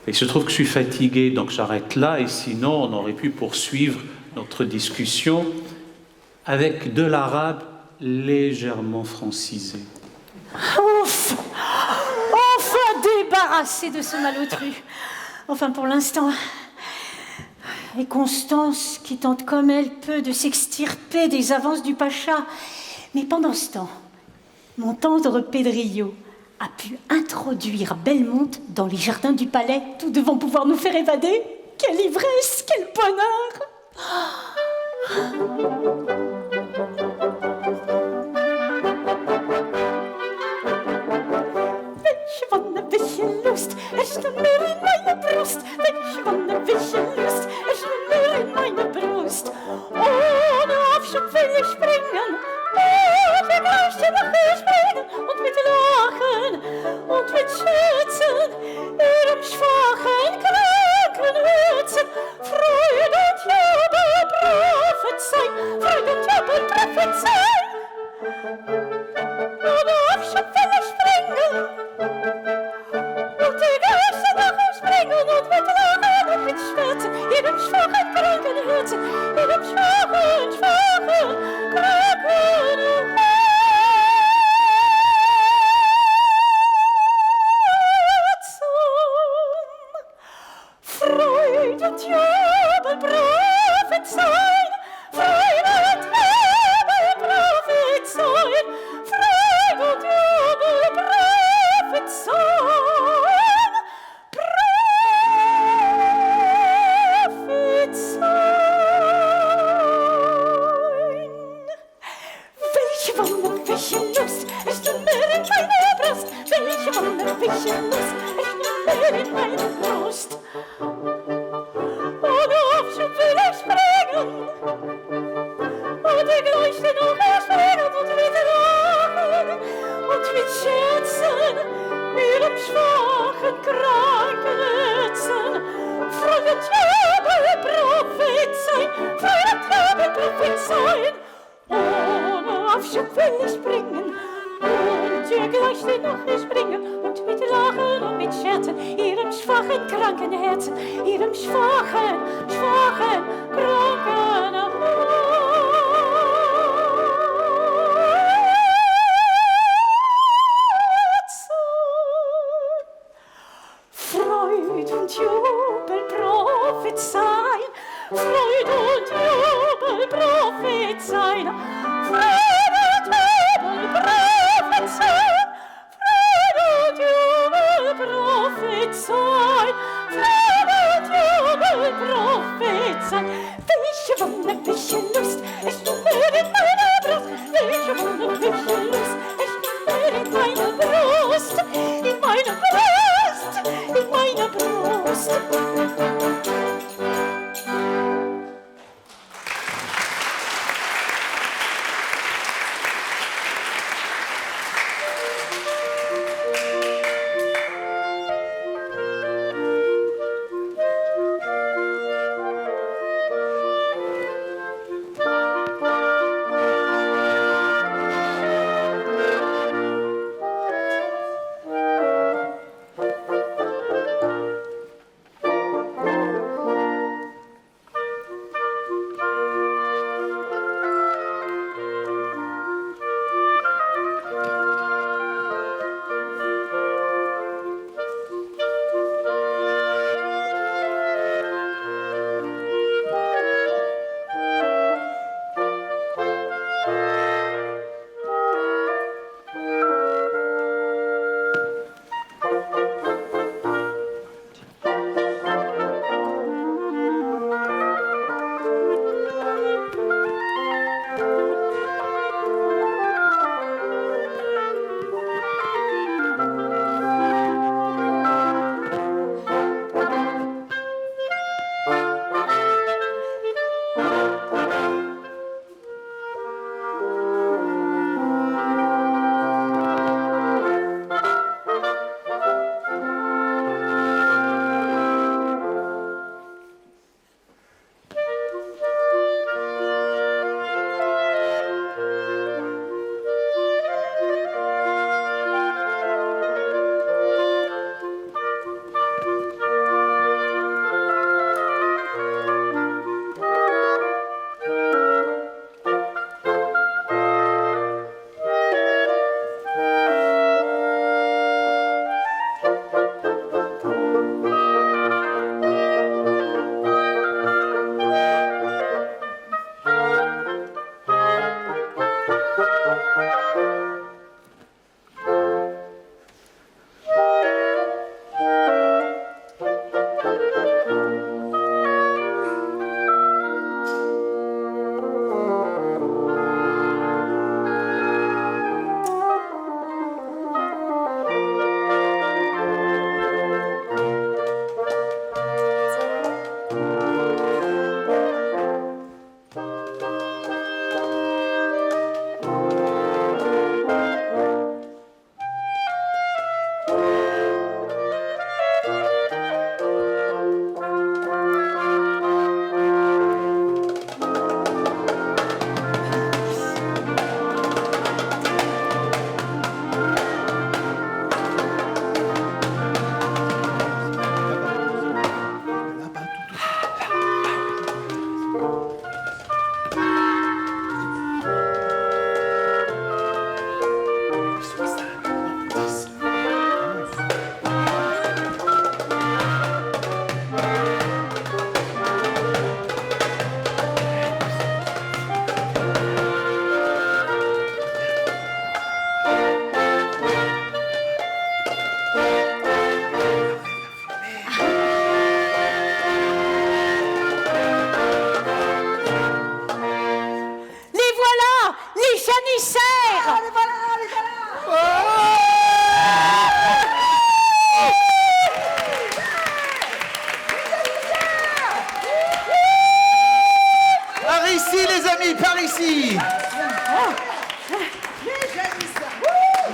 Et il se trouve que je suis fatigué, donc j'arrête là, et sinon on aurait pu poursuivre notre discussion avec de l'arabe légèrement francisé. Ouf! Enfin débarrassé de ce malotru. Enfin pour l'instant. Et Constance, qui tente comme elle peut de s'extirper des avances du pacha. Mais pendant ce temps, mon tendre Pedrillo a pu introduire Belmonte dans les jardins du palais, tout devant pouvoir nous faire évader. Quelle ivresse, quel bonheur! Welche wunderliche Lust, es stimmt mir in meine Brust. Welche wunderliche Lust, es stimmt mir in meine Brust. Ohne Aufschub will ich springen, und wir gleich die Wache springen, und mit Lachen und mit Schützen, ihrem schwachen, kranken Herzen, Freude und Jubel prophezeien, Freude und Jubel prophezeien. Ohne Aufschub will ich springen, und die Geister nachher springen, und mit Lachen und mit Schmerzen, ihrem schwachen, kranken Herzen, ihrem schwachen, kranken Herzen. Freude und Jubel prophezeien, Freude und Jubel prophezeien, Freude und Jubel prophezeien, Welche wunderliche Lust, es tut mir in meine Brust, welche wunderliche Lust, es tut mir in meine Brust. Ohne Aufschub will ich springen, und ich leuchte noch erspringen, und mit Lachen und mit Scherzen, ihrem schwachen, kranken Herzen, Freude und Jubel prophezeien, Freude und Jubel prophezeien. Ohne Aufschub will ich springen, und ihr gleich noch springen, und mit Lachen und mit Scherzen, ihrem schwachen, kranken Herzen, ihrem schwachen, kranken Herzen. Freude und Jubel prophezeien, Freude und Jubel prophezeien, Freude und Jubel prophezeien, Freude und Jubel prophezeien, Freude und Jubel prophezeien. Welche wunderliche Lust, es tut mir in meine Brust, welche wunderliche Lust, es tut mir in meine Brust, in meine Brust, in meine Brust.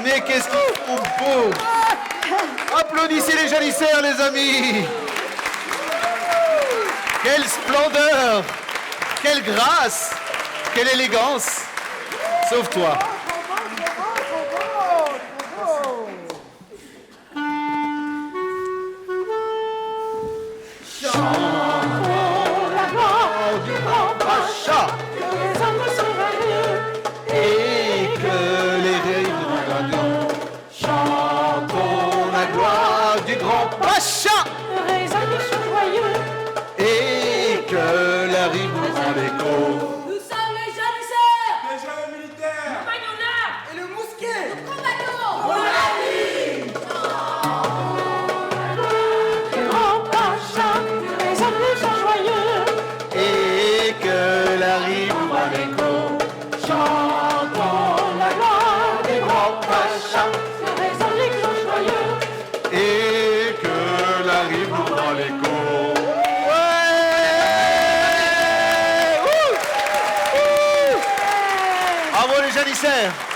Mais qu'est-ce qu'ils font beau! Applaudissez les janissaires, les amis! Quelle splendeur! Quelle grâce! Quelle élégance! Sauf toi.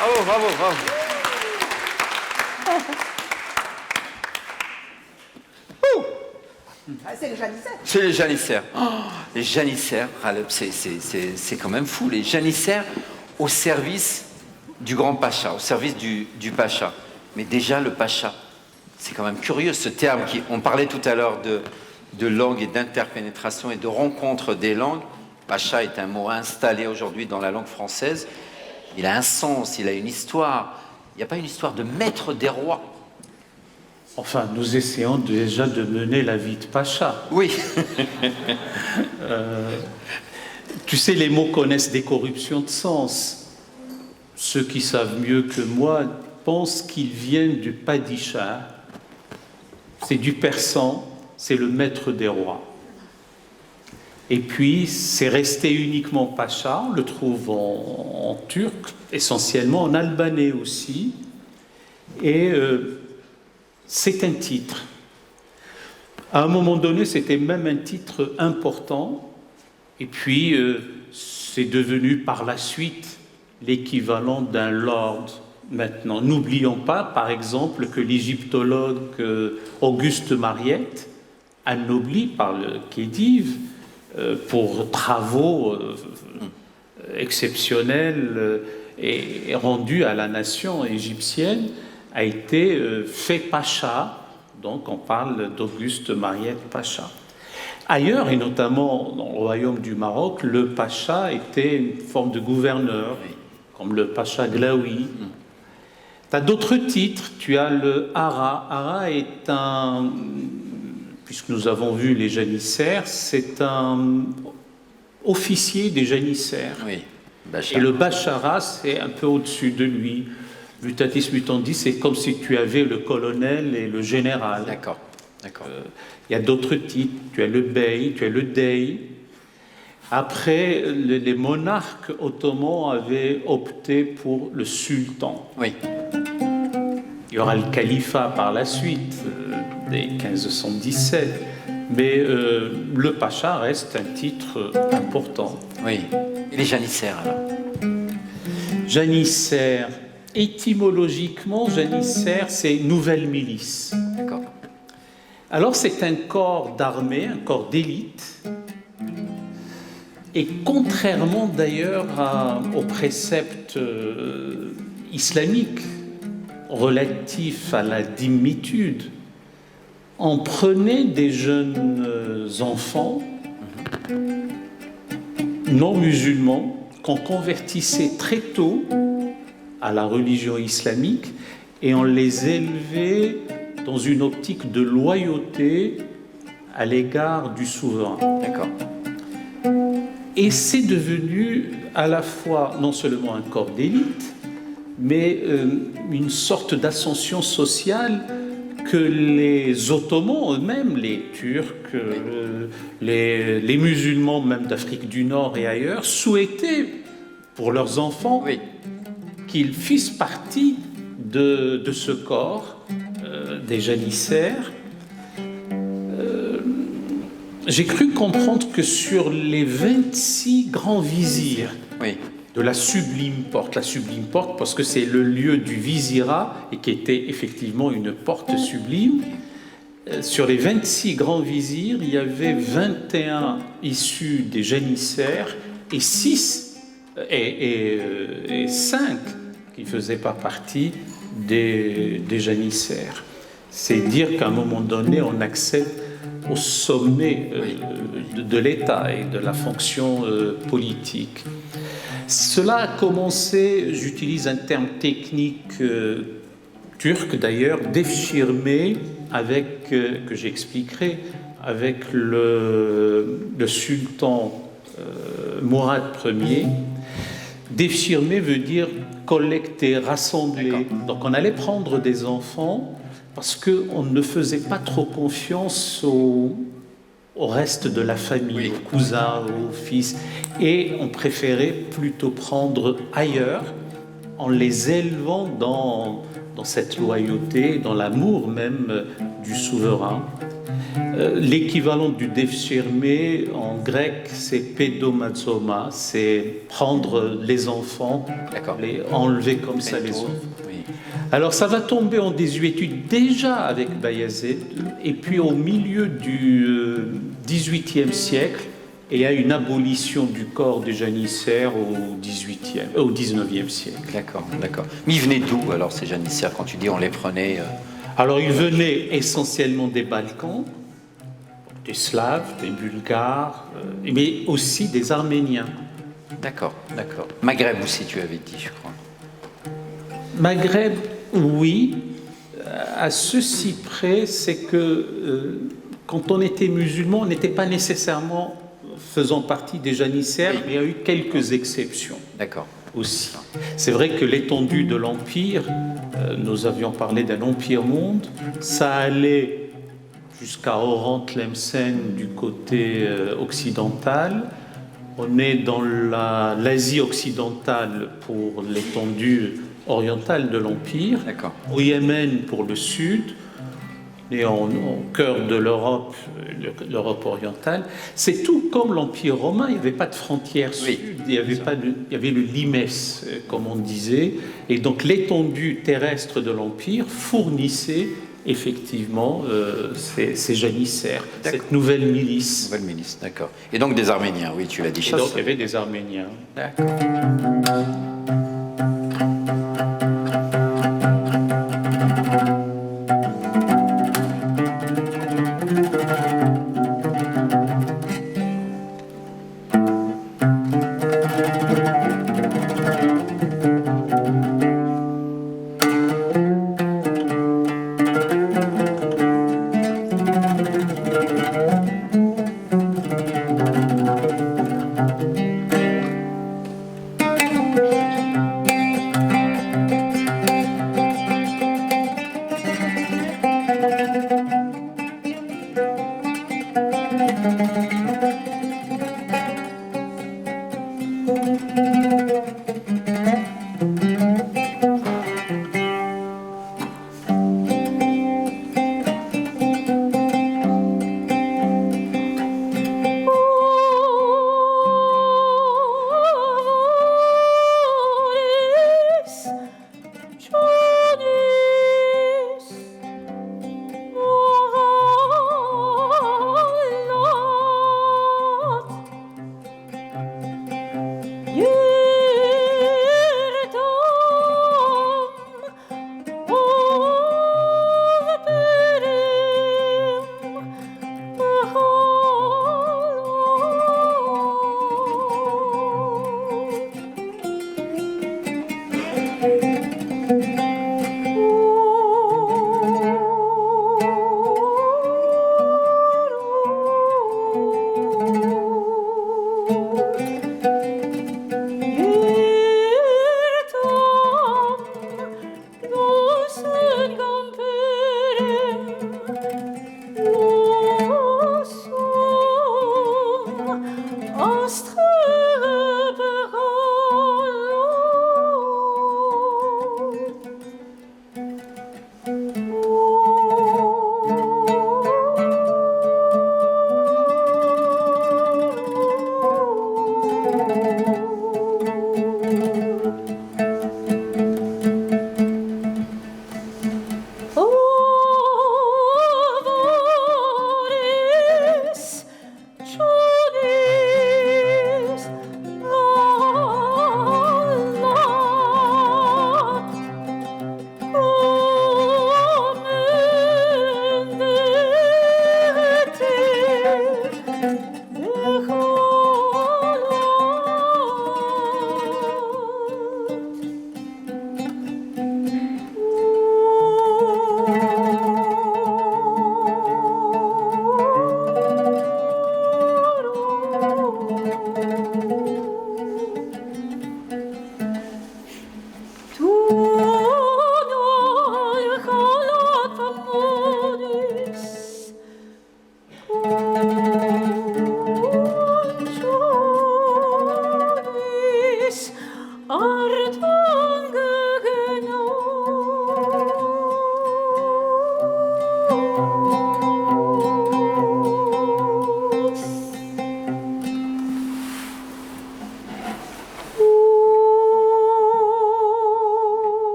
Bravo, bravo, bravo. C'est les janissaires. C'est les janissaires. Oh, les janissaires, c'est quand même fou. Les janissaires au service du grand pacha, au service du pacha. Mais déjà, le pacha, c'est quand même curieux ce terme. On parlait tout à l'heure de langue et d'interpénétration et de rencontre des langues. Pacha est un mot installé aujourd'hui dans la langue française. Il a un sens, il a une histoire. Il n'y a pas une histoire de maître des rois. Enfin, nous essayons déjà de mener la vie de Pacha. Oui. Tu sais, les mots connaissent des corruptions de sens. Ceux qui savent mieux que moi pensent qu'ils viennent du padishah. C'est du persan, c'est le maître des rois. Et puis, c'est resté uniquement Pacha, on le trouve en turc, essentiellement en albanais aussi. Et c'est un titre. À un moment donné, c'était même un titre important. Et puis, c'est devenu par la suite l'équivalent d'un lord maintenant. N'oublions pas, par exemple, que l'égyptologue Auguste Mariette anobli par le Khedive, pour travaux exceptionnels et rendus à la nation égyptienne, a été fait pacha. Donc on parle d'Auguste Mariette Pacha. Ailleurs, et notamment dans le royaume du Maroc, le pacha était une forme de gouverneur, comme le pacha Glaoui. Tu as d'autres titres, tu as le hara. Hara est un... Puisque nous avons vu les janissaires, c'est un officier des janissaires. Oui. Bachar. Et le Bachara, c'est un peu au-dessus de lui. Mutatis mutandis, c'est comme si tu avais le colonel et le général. D'accord, d'accord. Il y a d'autres titres. Tu as le bey, tu as le dey. Après, les monarques ottomans avaient opté pour le sultan. Oui, Il y aura le califat par la suite, dès 1517. Mais le pacha reste un titre important. oui. Et les janissaires, alors? Janissaire, étymologiquement, janissaire, c'est nouvelle milice. D'accord. Alors c'est un corps d'armée, un corps d'élite. Et contrairement d'ailleurs aux préceptes islamiques relatifs à la dhimmitude, on prenait des jeunes enfants non musulmans qu'on convertissait très tôt à la religion islamique et on les élevait dans une optique de loyauté à l'égard du souverain. D'accord. Et c'est devenu à la fois non seulement un corps d'élite, mais une sorte d'ascension sociale que les Ottomans eux-mêmes, les Turcs, les musulmans même d'Afrique du Nord et ailleurs, souhaitaient pour leurs enfants Oui, qu'ils fissent partie de ce corps des janissaires. J'ai cru comprendre que sur les 26 grands vizirs oui, de la Sublime Porte parce que c'est le lieu du vizirat et qui était effectivement une porte sublime, sur les 26 grands vizirs, il y avait 21 issus des janissaires et 5 qui ne faisaient pas partie des janissaires. C'est dire qu'à un moment donné, on accède au sommet de l'État et de la fonction politique. Cela a commencé, j'utilise un terme technique turc d'ailleurs, devşirme, avec, que j'expliquerai, avec le sultan Mourad Ier. Devşirme veut dire collecter, rassembler. Donc on allait prendre des enfants parce qu'on ne faisait pas trop confiance au reste de la famille, aux cousins, aux fils, et on préférait plutôt prendre ailleurs en les élevant dans cette loyauté, dans l'amour même du souverain. L'équivalent du devşirme en grec, c'est pédomazoma, c'est prendre les enfants, les enlever comme ça les enfants. oui. Alors ça va tomber en désuétude déjà avec Bayezid, et puis au milieu du XVIIIe siècle, et il y a une abolition du corps des janissaires au XIXe siècle. D'accord, d'accord. Mais ils venaient d'où alors ces janissaires quand tu dis on les prenait Alors ils venaient essentiellement des Balkans, des Slaves, des Bulgares, mais aussi des Arméniens. D'accord, d'accord. Maghreb aussi tu avais dit, je crois. Maghreb, oui, à ceci près, c'est que quand on était musulman, on n'était pas nécessairement faisant partie des janissaires, mais il y a eu quelques exceptions. D'accord. Aussi. C'est vrai que l'étendue de l'Empire, nous avions parlé d'un empire-monde, ça allait jusqu'à Oran-Tlemcen du côté occidental. On est dans l'Asie occidentale pour l'étendue orientale de l'Empire, au Yémen pour le sud, et au cœur de l'Europe, l'Europe orientale. C'est tout comme l'Empire romain, il n'y avait pas de frontière sud, il y avait le limes, comme on disait, et donc l'étendue terrestre de l'Empire fournissait effectivement ces janissaires, cette nouvelle milice. Nouvelle milice, d'accord. Et donc des Arméniens, oui, tu l'as dit. Et donc il y avait des Arméniens. D'accord.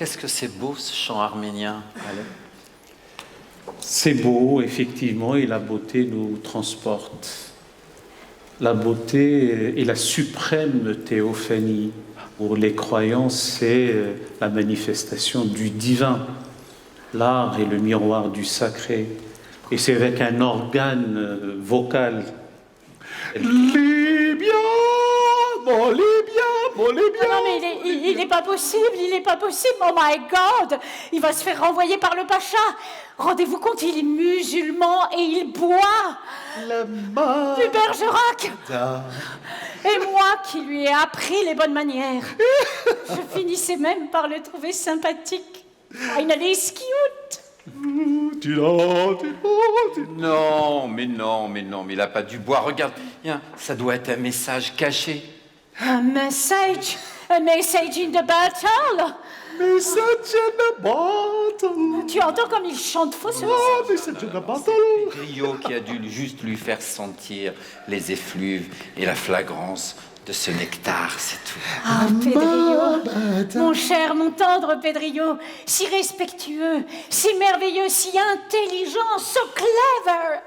qu'est-ce que c'est beau ce chant arménien, Alep. C'est beau, effectivement, et la beauté nous transporte. La beauté est la suprême théophanie. Pour les croyants, c'est la manifestation du divin. L'art est le miroir du sacré. Et c'est avec un organe vocal. Libya, mon Libya, mon Libya. Non, mais il n'est pas possible, il n'est pas possible. Oh my God, il va se faire renvoyer par le pacha. Rendez-vous compte, il est musulman et il boit du Bergerac. Et moi qui lui ai appris les bonnes manières. Je finissais même par le trouver sympathique. Finally, is cute. Non, mais il n'a pas dû boire. Regarde, viens, ça doit être un message caché. A message in the battle. Message in the bottle. Tu entends comme il chante faux ce Oh, message. message in the bottle. Pedrillo qui a dû juste lui faire sentir les effluves et la flagrance de ce nectar, c'est tout. Ah, Pedrillo, mon cher, mon tendre Pedrillo, si respectueux, si merveilleux, si intelligent, so clever.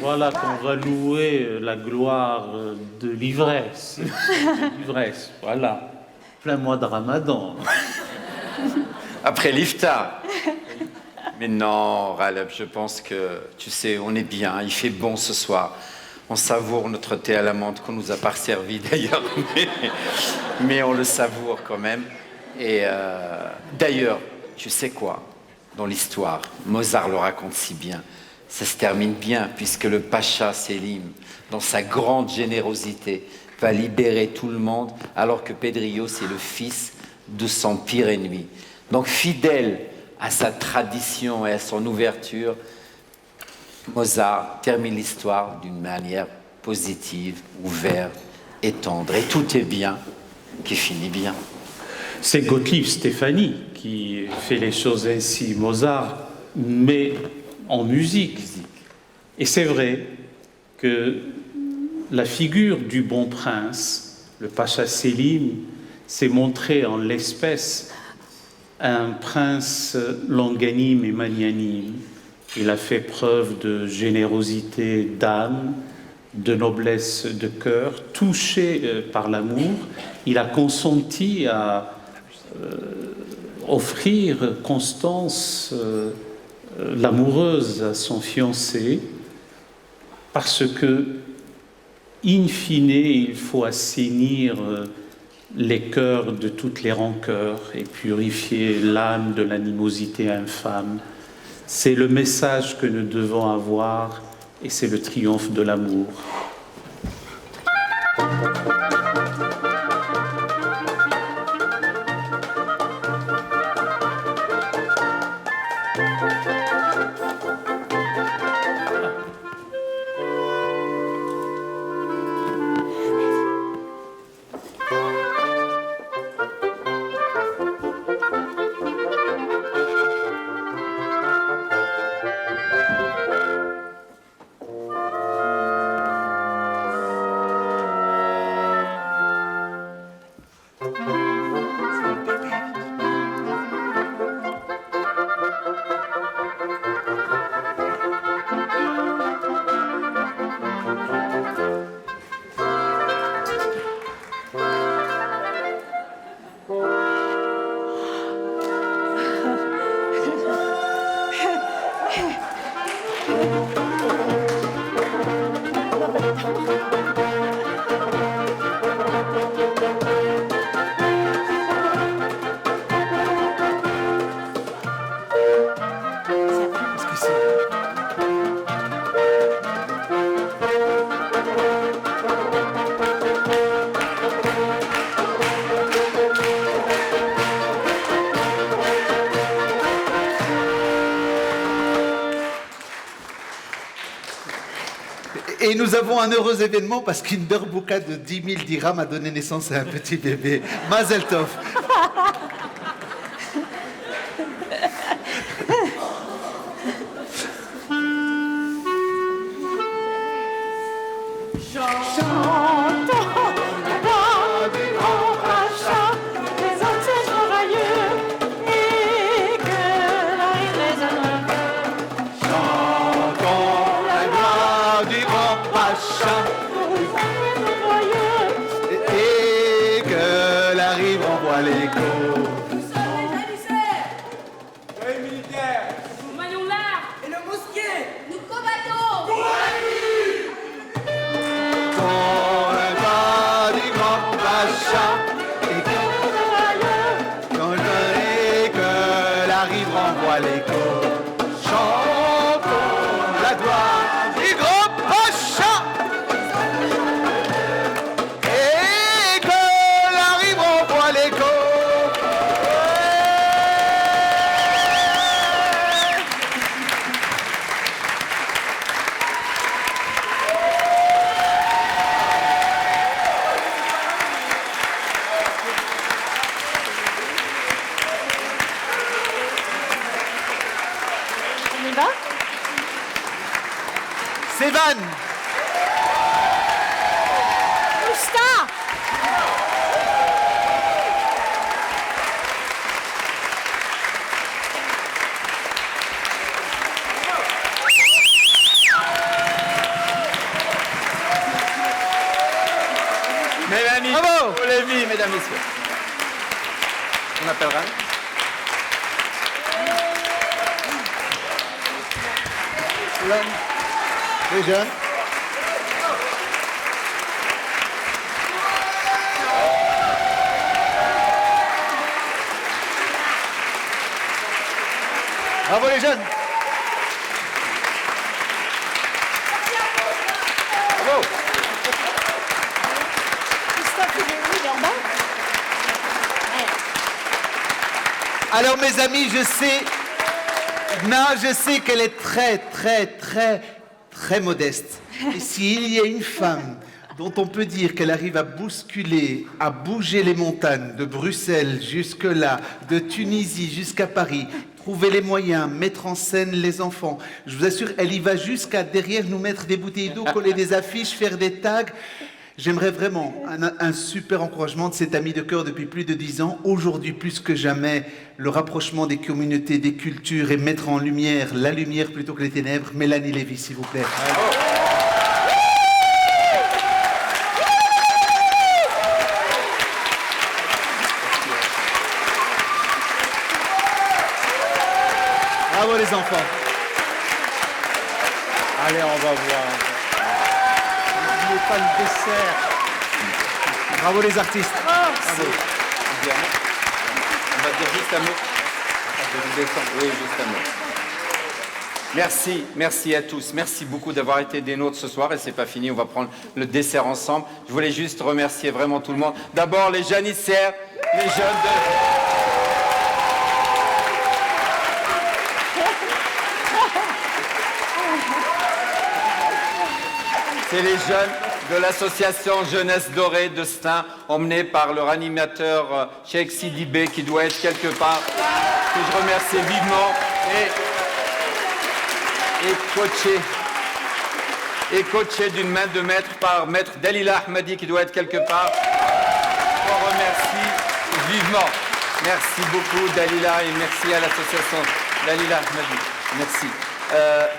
Voilà qu'on va louer la gloire de l'ivresse. L'ivresse, voilà. Plein mois de Ramadan. Après l'iftar. Mais non, Raleb, je pense que, tu sais, on est bien, il fait bon ce soir. On savoure notre thé à la menthe qu'on nous a pas servi d'ailleurs, mais on le savoure quand même. Et d'ailleurs, tu sais quoi? Dans l'histoire, Mozart le raconte si bien. Ça se termine bien, puisque le Pacha Selim, dans sa grande générosité, va libérer tout le monde, alors que Pedrillo, c'est le fils de son pire ennemi. Donc, fidèle à sa tradition et à son ouverture, Mozart termine l'histoire d'une manière positive, ouverte et tendre. Et tout est bien qui finit bien. C'est Gottlieb Stéphanie qui fait les choses ainsi, Mozart, mais en musique. Et c'est vrai que la figure du bon prince, le Pacha Selim, s'est montré en l'espèce un prince longanime et magnanime. Il a fait preuve de générosité d'âme, de noblesse de cœur, touché par l'amour. Il a consenti à offrir Constance, l'amoureuse, à son fiancé, parce que, in fine, il faut assainir les cœurs de toutes les rancœurs et purifier l'âme de l'animosité infâme. C'est le message que nous devons avoir et c'est le triomphe de l'amour. Et nous avons un heureux événement parce qu'une derbouka de 10 000 dirhams a donné naissance à un petit bébé. Mazel tov. renvoie l'écho. Chantons la gloire du grand Pacha. Et que la rive renvoie l'écho. On y va? Sévan. Mousta! Mélanie Bravo. Lévy, mesdames, messieurs. On appellera. Les jeunes. Bravo les jeunes. Bravo. Christophe, il est où? Il est en bas? Alors mes amis, je sais qu'elle est très modeste. Et s'il y a une femme dont on peut dire qu'elle arrive à bousculer, à bouger les montagnes, de Bruxelles jusque là, de Tunisie jusqu'à Paris, trouver les moyens, mettre en scène les enfants, je vous assure, elle y va jusqu'à derrière nous mettre des bouteilles d'eau, coller des affiches, faire des tags. J'aimerais vraiment un super encouragement de cet ami de cœur depuis plus de 10 ans. Aujourd'hui, plus que jamais, le rapprochement des communautés, des cultures et mettre en lumière la lumière plutôt que les ténèbres. Mélanie Lévy, s'il vous plaît. Bravo les enfants. Allez, on va voir. N'oubliez pas le dessert. Bravo les artistes. On va dire juste un mot. Oui, juste un mot. Merci à tous. Merci beaucoup d'avoir été des nôtres ce soir. Et c'est pas fini, on va prendre le dessert ensemble. Je voulais juste remercier vraiment tout le monde. D'abord les janissaires, les jeunes de... C'est les jeunes de l'association Jeunesse Dorée de Stein, emmenés par leur animateur Cheikh Sidibé, qui doit être quelque part, que je remercie vivement, et coaché d'une main de maître par maître Dalila Ahmadi, qui doit être quelque part. Je vous remercie vivement. Merci beaucoup Dalila et merci à l'association Dalila Ahmadi. Merci.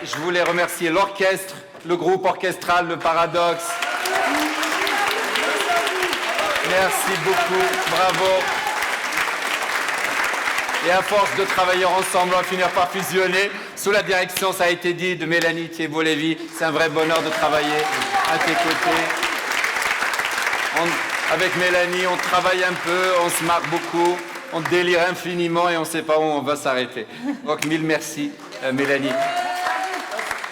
Je voulais remercier l'orchestre, le groupe orchestral, le Paradoxe. Merci beaucoup, bravo. Et à force de travailler ensemble, on va finir par fusionner. Sous la direction, ça a été dit, de Mélanie Thiébault-Lévy. C'est un vrai bonheur de travailler à tes côtés. Avec Mélanie, on travaille un peu, on se marre beaucoup, on délire infiniment et on ne sait pas où on va s'arrêter. Donc, mille merci, Mélanie.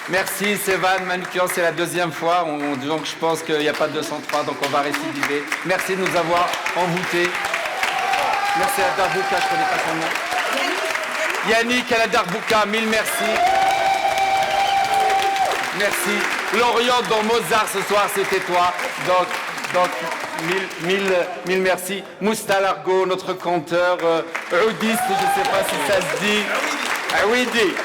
Merci Sévan, Manukian, c'est la deuxième fois, donc je pense qu'il n'y a pas de 203, donc on va récidiver. Merci de nous avoir envoûtés. Merci à Darbouka, je ne connais pas son nom. Yannick à la Darbouka, mille merci. Merci. Lorient dans Mozart ce soir, c'était toi. Donc mille merci. Mousta Largo, notre conteur, Oudiste, je ne sais pas si ça se dit. Awidi.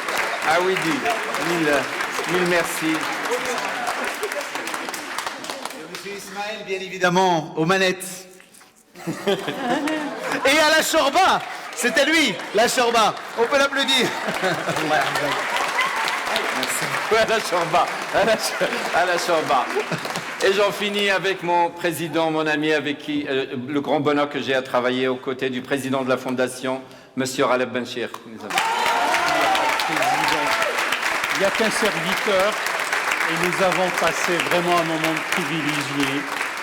Mille merci. Monsieur Ismaël, bien évidemment, aux manettes. Et à la Chorba, c'était lui, la Chorba. On peut l'applaudir. À la Chorba. Et j'en finis avec mon président, mon ami, avec qui le grand bonheur que j'ai à travailler aux côtés du président de la Fondation, Monsieur Raleb Benchir. Il n'y a qu'un serviteur et nous avons passé vraiment un moment privilégié.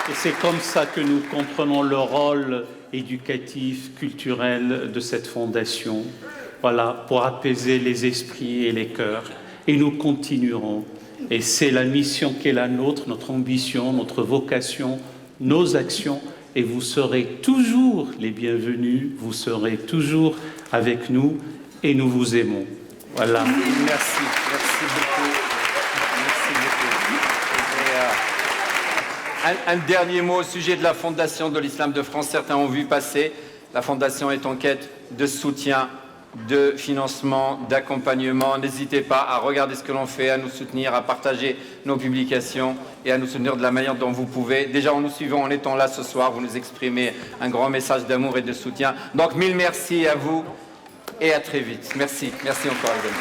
Et c'est comme ça que nous comprenons le rôle éducatif, culturel de cette fondation. voilà, pour apaiser les esprits et les cœurs. Et nous continuerons. Et c'est la mission qui est la nôtre, notre ambition, notre vocation, nos actions. Et vous serez toujours les bienvenus, vous serez toujours avec nous et nous vous aimons. Voilà. Merci beaucoup. Merci beaucoup. Et, un dernier mot au sujet de la Fondation de l'Islam de France. Certains ont vu passer. La Fondation est en quête de soutien, de financement, d'accompagnement. N'hésitez pas à regarder ce que l'on fait, à nous soutenir, à partager nos publications et à nous soutenir de la manière dont vous pouvez. Déjà, en nous suivant, en étant là ce soir, vous nous exprimez un grand message d'amour et de soutien. Donc, mille merci à vous et à très vite. Merci. Merci encore, les amis.